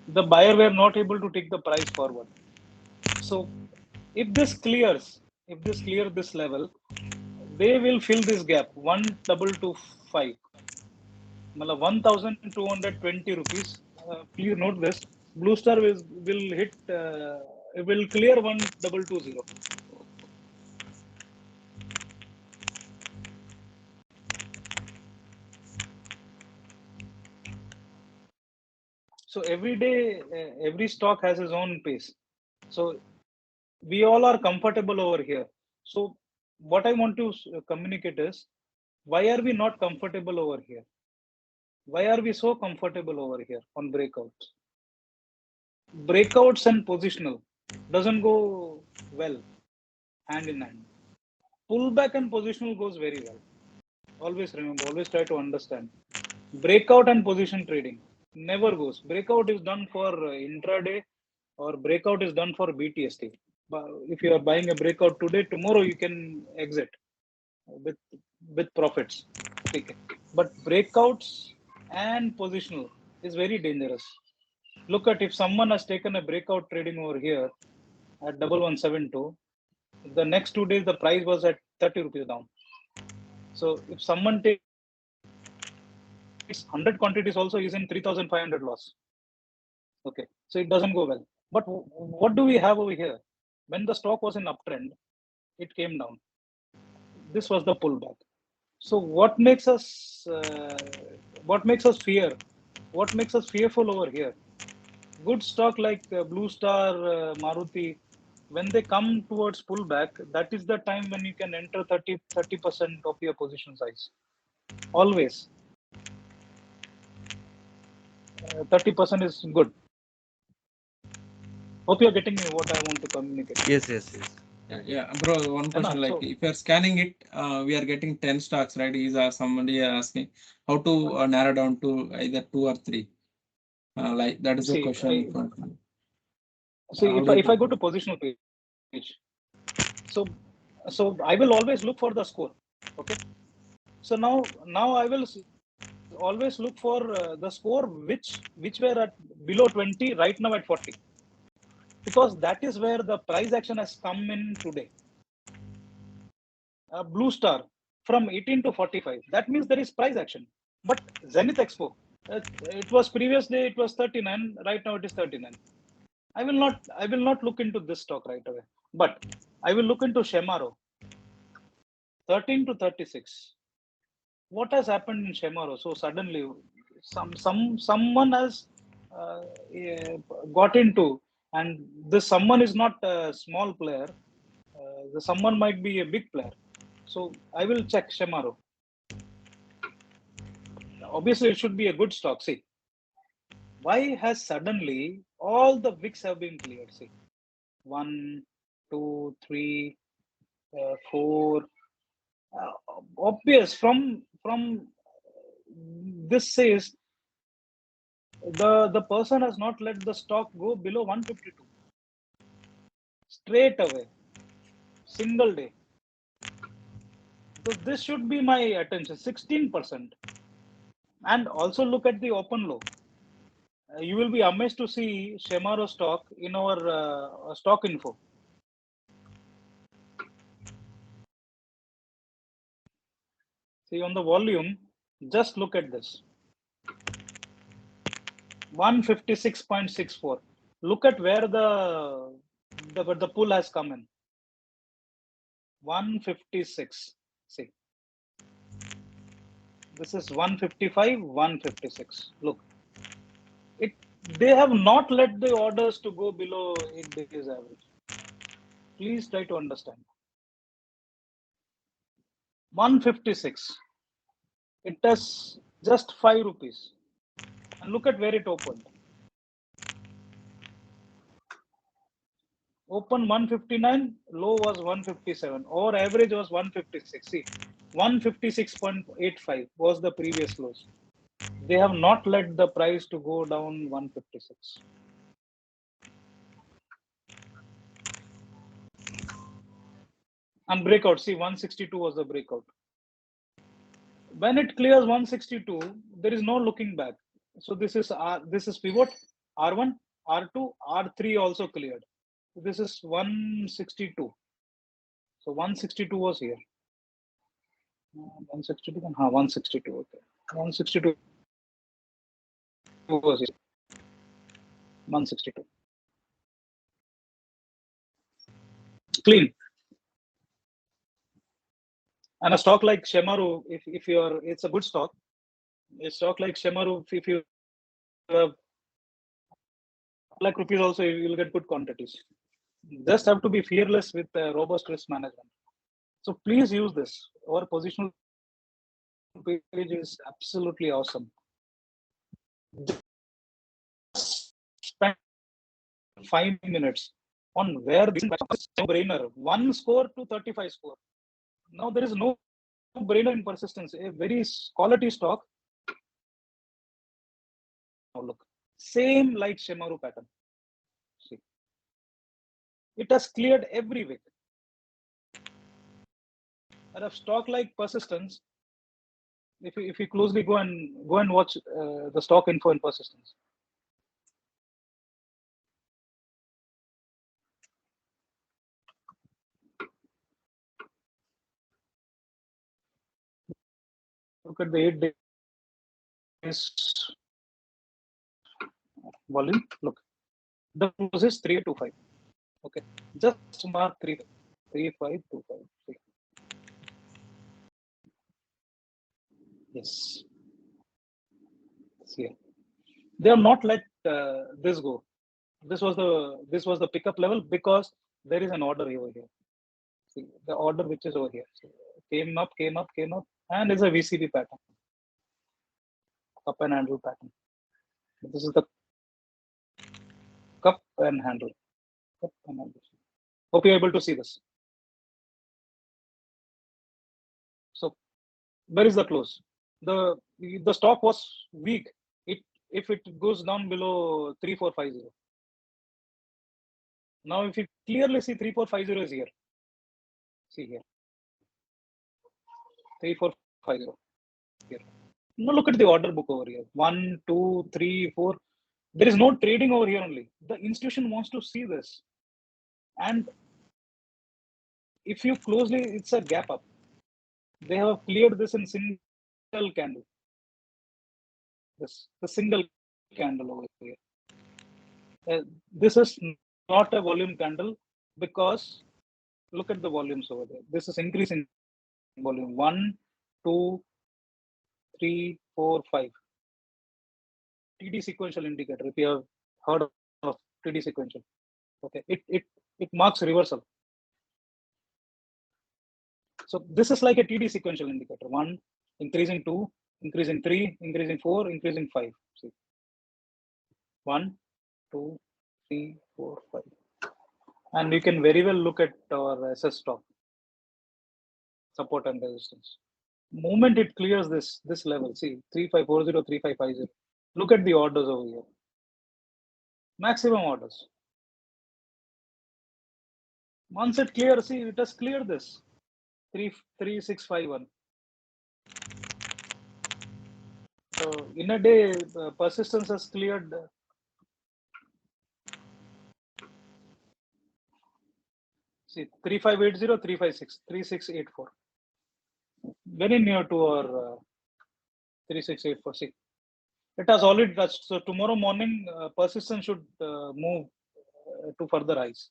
the buyer were not able to take the price forward. So if this clears this level, they will fill this gap 1225. 1220 rupees. Please note this. Blue Star will hit. It will clear 1220. So every day, every stock has its own pace. So we all are comfortable over here. So what I want to communicate is, why are we not comfortable over here? Why are we so comfortable over here on breakouts? Breakouts and positional doesn't go well hand in hand. Pullback and positional goes very well. Always remember, always try to understand. Breakout and position trading never goes. Breakout is done for intraday, or breakout is done for BTST. But if you are buying a breakout today, tomorrow you can exit with profits. Okay. But breakouts and positional is very dangerous. Look at, if someone has taken a breakout trading over here at 1172, the next 2 days the price was at 30 rupees down. So if someone takes 100 quantities also, is in 3,500 loss. Okay, so it doesn't go well. But what do we have over here? When the stock was in uptrend, it came down. This was the pullback. So what makes us fear What makes us fearful over here? Good stock like Blue Star, Maruti, when they come towards pullback, that is the time when you can enter 30% of your position size. Always. 30% is good. Hope you're getting me what I want to communicate. Yes. Yeah, bro. One question, like if you're scanning it, we are getting 10 stocks, right? Somebody asking how to narrow down to either 2 or 3. Like that is the question. See, if I go to positional page, so I will always look for the score. Okay. So now I will always look for the score which were at below 20, right now at 40, because that is where the price action has come in today. Blue Star from 18 to 45, that means there is price action. But Zenith Expo, it was previous day it was 39, right now it is 39. I will not look into this stock right away, but I will look into Shemaro 13 to 36. What has happened in Shemaro? So suddenly someone has got into, and this someone is not a small player. The someone might be a big player. So I will check Shemaro. Obviously, it should be a good stock. See, why has suddenly all the wicks have been cleared? See, 1, 2, 3, 4. Obvious from this says the person has not let the stock go below 152 straight away, single day. So this should be my attention, 16%. And also look at the open low. You will be amazed to see Shemaro stock in our stock info. See on the volume, just look at this. 156.64. Look at where the pull has come in. 156. See, this is 155, 156. Look, they have not let the orders to go below 8 days average. Please try to understand. 156. It has just 5 rupees. And look at where it opened. Open 159, low was 157, or average was 156. See, 156.85 was the previous lows. They have not let the price to go down 156. And breakout, see, 162 was the breakout. When it clears 162, there is no looking back. So this is pivot, R1, R2, R3 also cleared. This is 162. So 162 was here. 162, 162, okay. 162 was here. 162. Clean. And a stock like Shemaru, if you're, it's a good stock. A stock like Shemaru, if you have like rupees also, you'll get good quantities. Just have to be fearless with robust risk management. So please use this. Our positional page is absolutely awesome. Just spend 5 minutes on where this no-brainer, 1 score to 35 score. Now there is no brainer in persistence. A very quality stock. Now look, same like Shemaru pattern. See, it has cleared every week. And a stock like persistence, if you closely go and watch the stock info in persistence. Look at the 8 days volume. Look, the close is 325. Okay, just mark 3525. Yes. Here. They have not let this go. This was the pickup level because there is an order over here. See the order which is over here. So came up, and it's a VCP pattern, cup and handle pattern. This is the cup and handle. Hope you're able to see this. So where is the close? The stock was weak. If it goes down below 3450. Now if you clearly see 3450 is here. See here. 3450 here. Now look at the order book over here. 1, 2, 3, 4. There is no trading over here only. The institution wants to see this. And if you closely, it's a gap up. They have cleared this in single candle. The single candle over here. This is not a volume candle because look at the volumes over there. This is increasing volume. 1, 2, 3, 4, 5. TD sequential indicator. If you have heard of TD sequential, okay, it marks reversal. So this is like a TD sequential indicator. 1, increasing 2, increasing 3, increasing 4, increasing 5. See, 1, 2, 3, 4, 5. And you can very well look at our SS stock, support and resistance. Moment it clears this level, see 3540, 3550. Look at the orders over here. Maximum orders. Once it clears, see it has cleared this 3651. So in a day, persistence has cleared. See 3580, 356, 3684. Very near to our 3684. See, it has already touched. So tomorrow morning, persistence should move to further rise.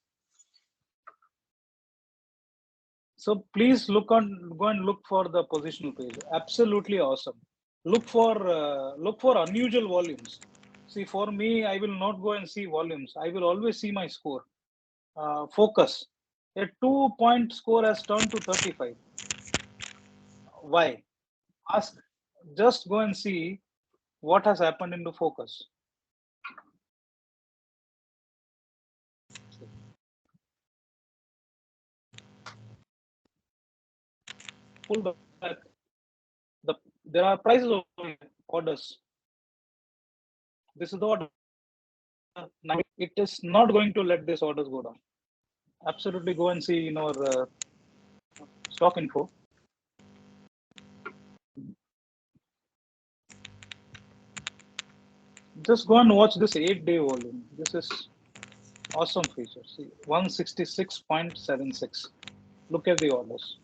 So please go and look for the positional page. Absolutely awesome. Look for unusual volumes. See, for me, I will not go and see volumes. I will always see my score. Focus. A 2-point score has turned to 35. Why? Ask. Just go and see what has happened into focus. Pull back. There are prices of orders. This is the order. Now it is not going to let this orders go down. Absolutely go and see in our stock info. Just go and watch this 8-day volume. This is awesome feature. See 166.76. Look at the orders.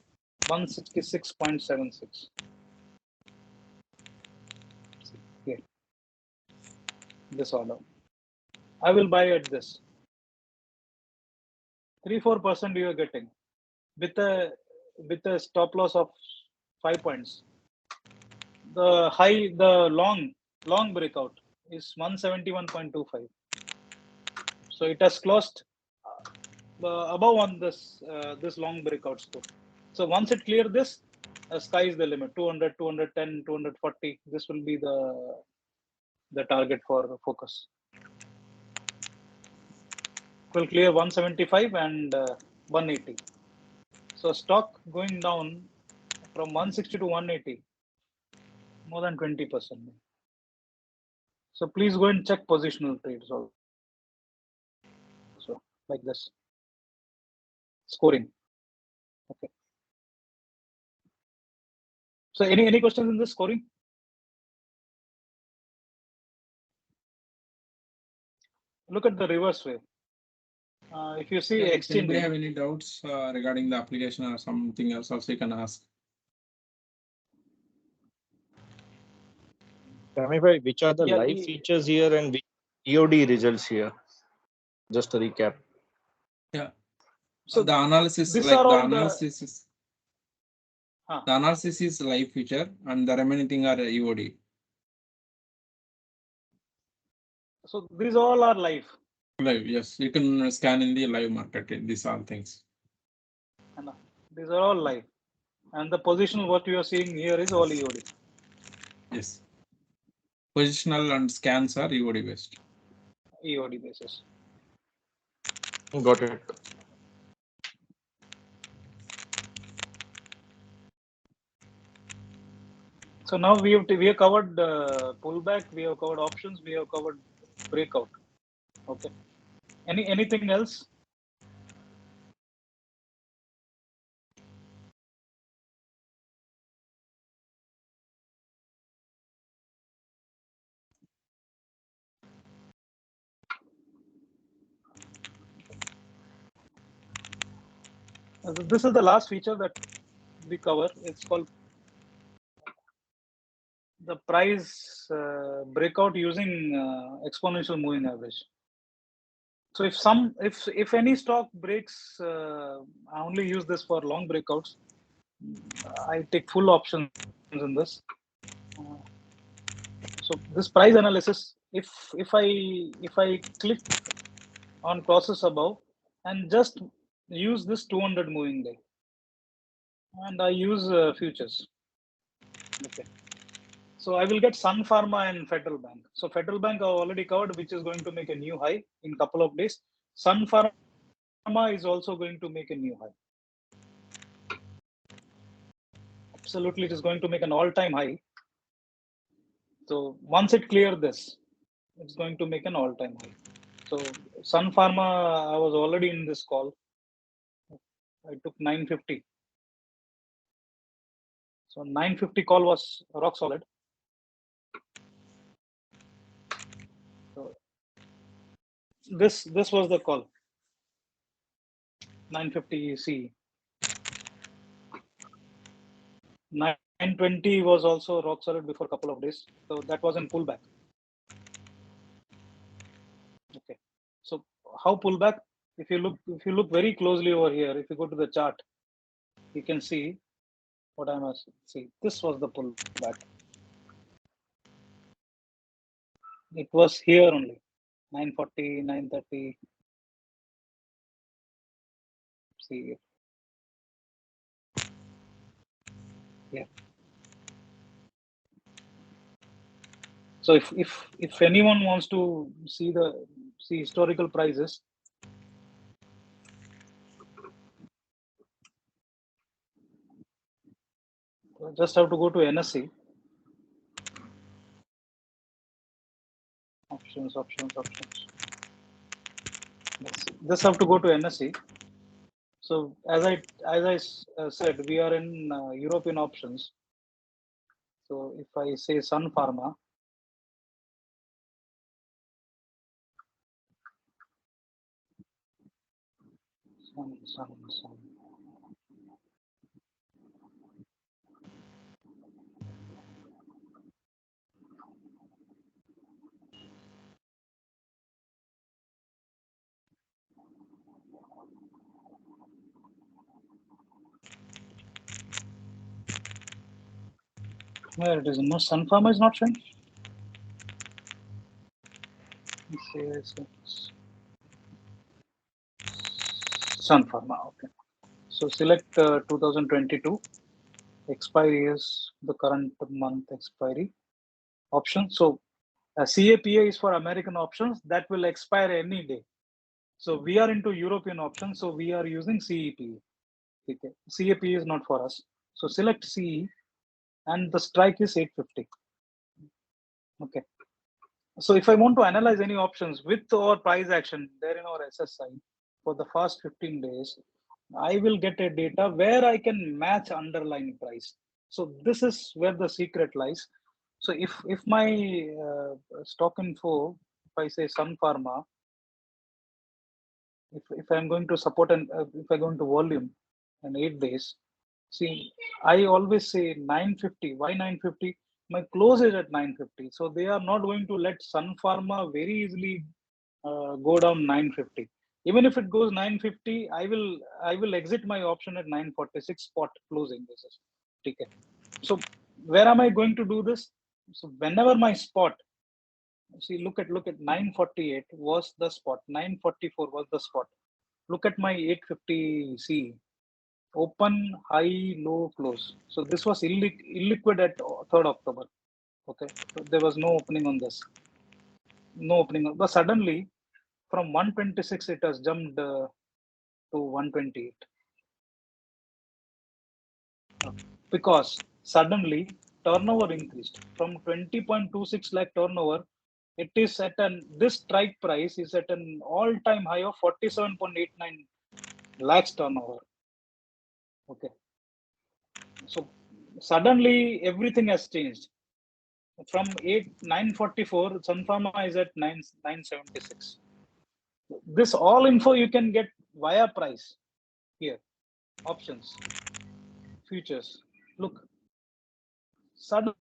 166.76. Here. This order. I will buy at this. 3-4% you are getting with a stop loss of 5 points. The long breakout is 171.25. So it has closed above on this long breakout score. So once it clears this, sky is the limit. 200, 210, 240. This will be the target for focus. It will clear 175 and 180. So stock going down from 160 to 180, more than 20%. So please go and check positional trades also. So like this. Scoring. Okay. So any questions in this scoring? Look at the reverse way. If you see exchange. If anybody have any doubts regarding the application or something else, also you can ask. Shammy bhai, which are the live features here and which EOD results here? Just a recap. Yeah. So the analysis, like the analysis is the analysis is live feature and the remaining thing are EOD. So these all are live. Live, yes. You can scan in the live market, these all things. These are all live. And the positional, what you are seeing here is all EOD. Yes. Positional and scans are EOD based. EOD basis. Got it. So now we have covered pullback, we have covered options, we have covered breakout. Okay. Anything else? This is the last feature that we cover. It's called the price breakout using exponential moving average. So if any stock breaks, I only use this for long breakouts. I take full options in this. So this price analysis, if I click on process above and just use this 200 moving day, and I use futures. Okay. So I will get Sun Pharma and Federal Bank. So Federal Bank I already covered, which is going to make a new high in couple of days. Sun Pharma is also going to make a new high. Absolutely, it is going to make an all-time high. So once it clears this, it's going to make an all-time high. So Sun Pharma, I was already in this call. I took 950. So 950 call was rock solid. So this was the call. 950 C. 920 was also rock solid before a couple of days. So that was in pullback. Okay. So how pullback? If you look very closely over here, if you go to the chart, you can see what I must see. This was the pullback. It was here only. 940, 930. See. Yeah. So if anyone wants to see historical prices, just have to go to NSE. Options. Just have to go to NSE. So as I said, we are in European options. So if I say Sun Pharma, Sun. Where it is? No, Sun Pharma is not showing. Sun Pharma. Okay. So select 2022. Expiry is the current month expiry option. So CAPA is for American options that will expire any day. So we are into European options. So we are using CEPA. Okay. CAPA is not for us. So select CE and the strike is 850. Okay. So if I want to analyze any options with or price action there in our SSI for the first 15 days, I will get a data where I can match underlying price. So this is where the secret lies. So if my stock info, if I say Sun Pharma, if I'm going to support and if I go into volume in 8 days, see, I always say 950. Why 950? My close is at 950. So they are not going to let Sun Pharma very easily go down 950. Even if it goes 950, I will exit my option at 946 spot closing basis. Okay. So where am I going to do this? So whenever my spot See, look at 948 was the spot. 944 was the spot. Look at my 850 C. Open, high, low, close. So this was illiquid at 3rd October. Okay, so there was no opening on this. No opening. But suddenly, from 126, it has jumped to 128. Because suddenly turnover increased from 20.26 lakh turnover. It is at this strike price is at an all-time high of 47.89 lakhs turnover. Okay. So suddenly everything has changed. From 944, Sun Pharma is at 976. This all info you can get via price here. Options, futures. Look, sudden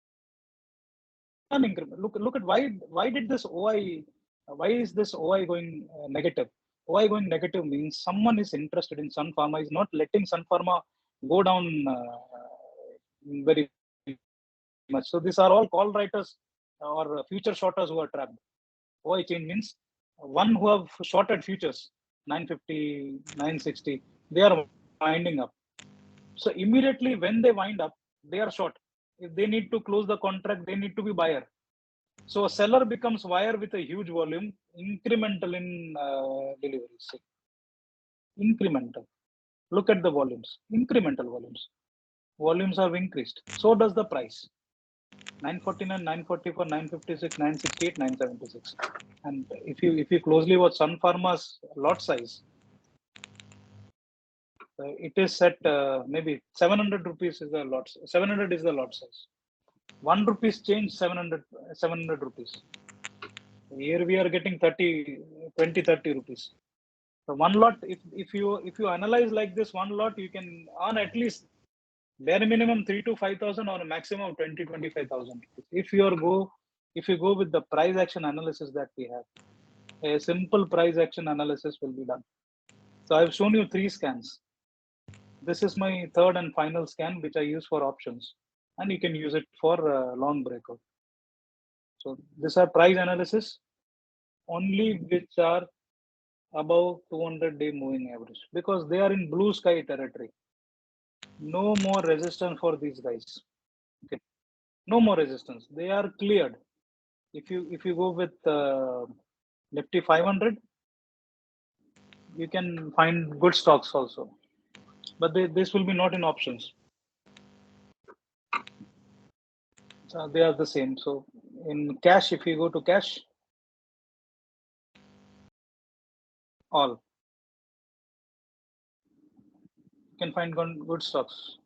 increment. Look at why did this OI? Why is this OI going negative? OI going negative means someone is interested in Sun Pharma is not letting Sun Pharma go down very much. So these are all call writers or future shorters who are trapped. OI change means one who have shorted futures 950, 960. They are winding up. So immediately when they wind up, they are short. If they need to close the contract, they need to be buyer. So a seller becomes buyer with a huge volume, incremental in deliveries. Incremental. Look at the volumes, incremental volumes. Volumes have increased. So does the price. 949, 944, 956, 968, 976. And if you closely watch Sun Pharma's lot size, it is at maybe 700 rupees is the lot. 700 is the lot size. 1 rupees change 700 rupees. Here we are getting 30 rupees. So one lot, if you analyze like this one lot, you can earn at least bare minimum 3 to 5,000 or a maximum 20-25,000. If you go with the price action analysis that we have, a simple price action analysis will be done. So I've shown you 3 scans. This is my third and final scan, which I use for options, and you can use it for long breakout. So these are price analysis only which are above 200-day moving average, because they are in blue sky territory. No more resistance for these guys. Okay, no more resistance. They are cleared. If you go with Nifty 500, you can find good stocks also, but this will be not in options. So they are the same. So in cash, if you go to cash, all you can find good stocks.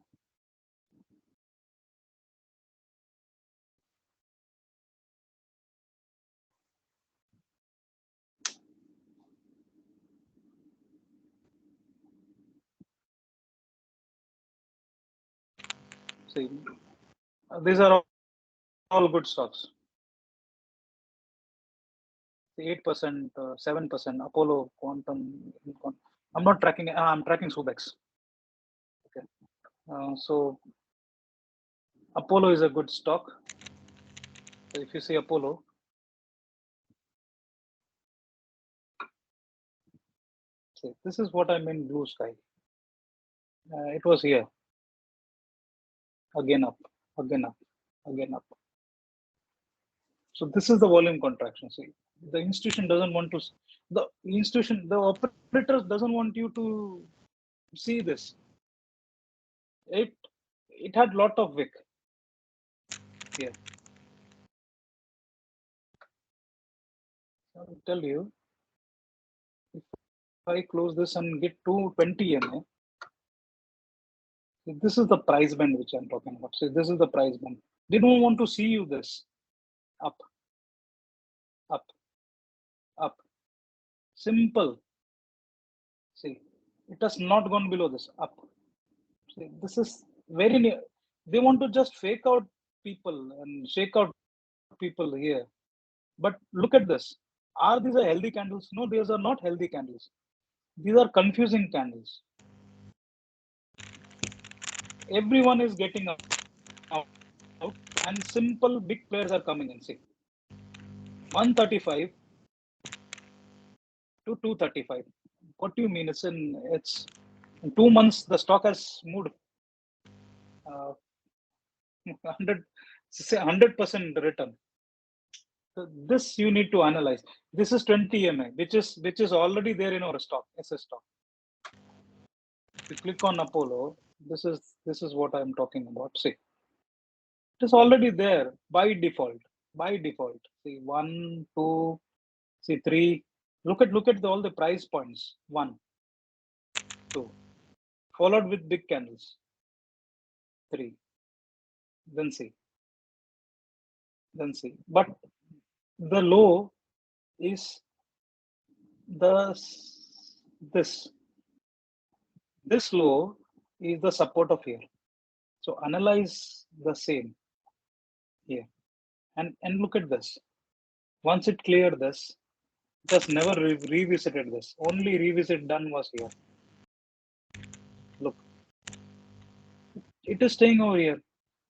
See, these are all good stocks. 8%, 7%, Apollo, Quantum. I'm not tracking. I'm tracking Subex. Okay, so Apollo is a good stock. So if you see Apollo, see, this is what I mean blue sky. It was here. Again up, again up, again up. So this is the volume contraction. See, the institution doesn't want to. The operators doesn't want you to see this. It had lot of wick here. I will tell you, if I close this and get to 20 MA, this is the price band which I'm talking about. So this is the price band. They don't want to see you this up, up, up. Simple. See, it has not gone below this up. See, this is very near. They want to just fake out people and shake out people here. But look at this. Are these healthy candles? No, these are not healthy candles. These are confusing candles. Everyone is getting out, and simple big players are coming in. See, 135 to 235. What do you mean? It's in 2 months the stock has moved 100% return. So this you need to analyze. This is 20 EMA, which is already there in our stock, SS stock. If you click on Apollo, this is what I'm talking about. See, it is already there by default. By default. See 1, 2, see 3. Look at all the price points. 1, 2, followed with big candles. 3. Then see. But the low is this low is the support of here. So analyze the same here and look at this. Once it cleared this, it has never revisited this. Only revisit done was here. Look, it is staying over here.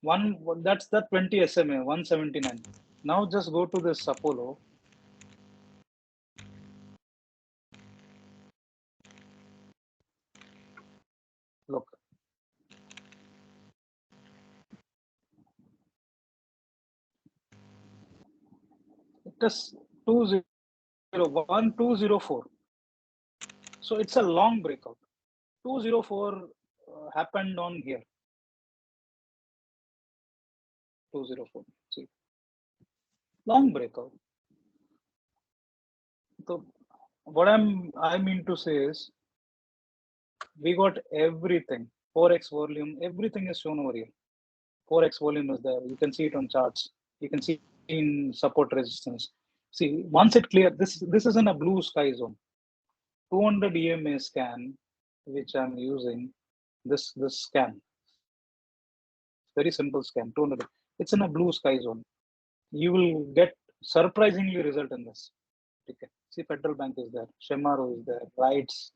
That's the 20 SMA 179. Now just go to this Apollo. Look, it is 201 204. So it's a long breakout. 204 happened on here. 204. See, long breakout. So what I mean to say is, we got everything. 4x volume, everything is shown over here. 4x volume is there. You can see it on charts. You can see in support resistance. See, once it clear, this is in a blue sky zone. 200 EMA scan, which I'm using. This scan. Very simple scan. 200. It's in a blue sky zone. You will get surprisingly result in this. Okay. See, Federal Bank is there. Shemaro is there. Rights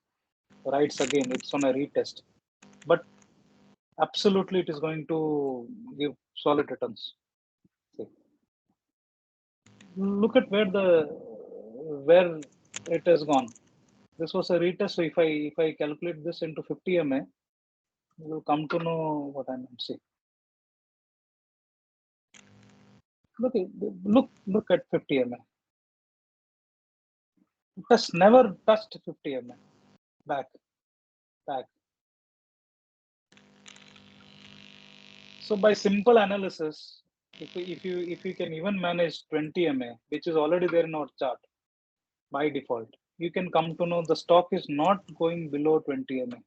again. It's on a retest. But absolutely, it is going to give solid returns. See. Look at where it has gone. This was a retest. So if I calculate this into 50 MA, you will come to know what I meant. See. Look at 50 MA. It has never touched 50 MA. Back. So by simple analysis, if you can even manage 20 MA, which is already there in our chart by default, you can come to know the stock is not going below 20 MA.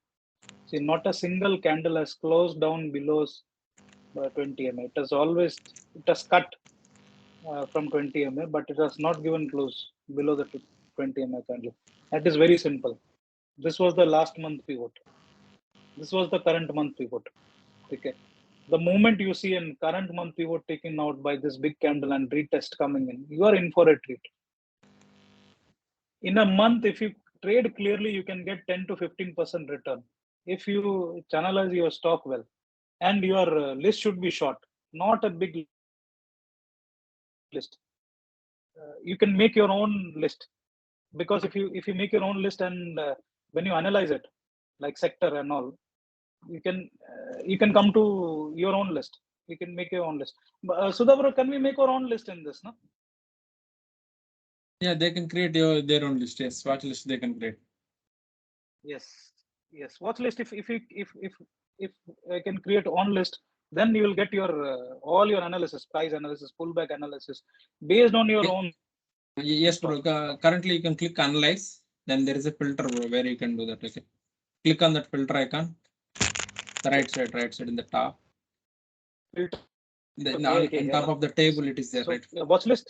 See, not a single candle has closed down below 20 MA. It has cut from 20 MA, but it has not given close below the 20 MA candle. That is very simple. This was the last month pivot. This was the current month pivot. Okay. The moment you see a current month pivot taken out by this big candle and retest coming in, you are in for a treat. In a month, if you trade clearly, you can get 10 to 15% return. If you channelize your stock well, and your list should be short, not a big list. You can make your own list, because if you make your own list and when you analyze it, like sector and all, you can come to your own list. You can make your own list. Sudhabra, can we make our own list in this? No? Yeah, they can create their own list. Yes, watch list they can create. Yes. Watch list. If I can create own list, then you will get your all your analysis, price analysis, pullback analysis, based on your own. Yes, bro. Currently, you can click analyze. Then there is a filter, bro, where you can do that. Okay. Click on that filter icon. The right side in the top. Filter. On top of the table, it is there, so, right? Watch list.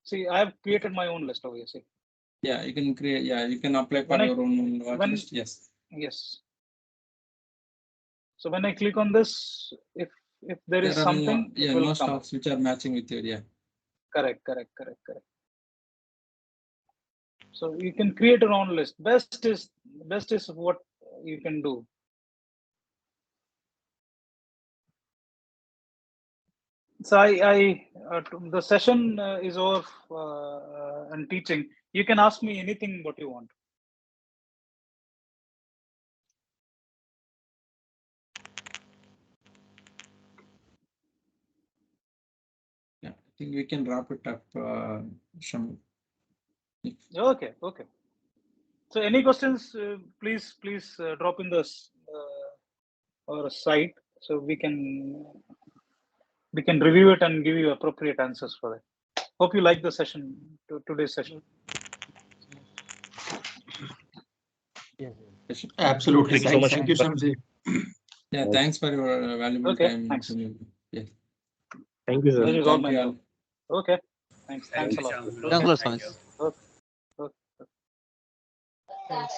See, I have created my own list over here. See. Yeah, you can create. Yeah, you can apply for your own watch list. Yes. Yes. So when I click on this, if there is something, no, it will no come. stocks which are matching with your, yeah. Correct. So you can create your own list. Best is what you can do. So the session is over and teaching. You can ask me anything what you want. Yeah, I think we can wrap it up, Shammy. Okay. So any questions, please drop in the or site, so we can review it and give you appropriate answers for that. Hope you like the session, today's session. Absolutely. Thank you so much. Thank you, Shamji. Yeah, thanks for your valuable time. Thanks. Yeah. Thank you, sir. This is all Thank you my all. Okay. Thanks a lot. Thanks a lot, Shammy. Okay. Thanks.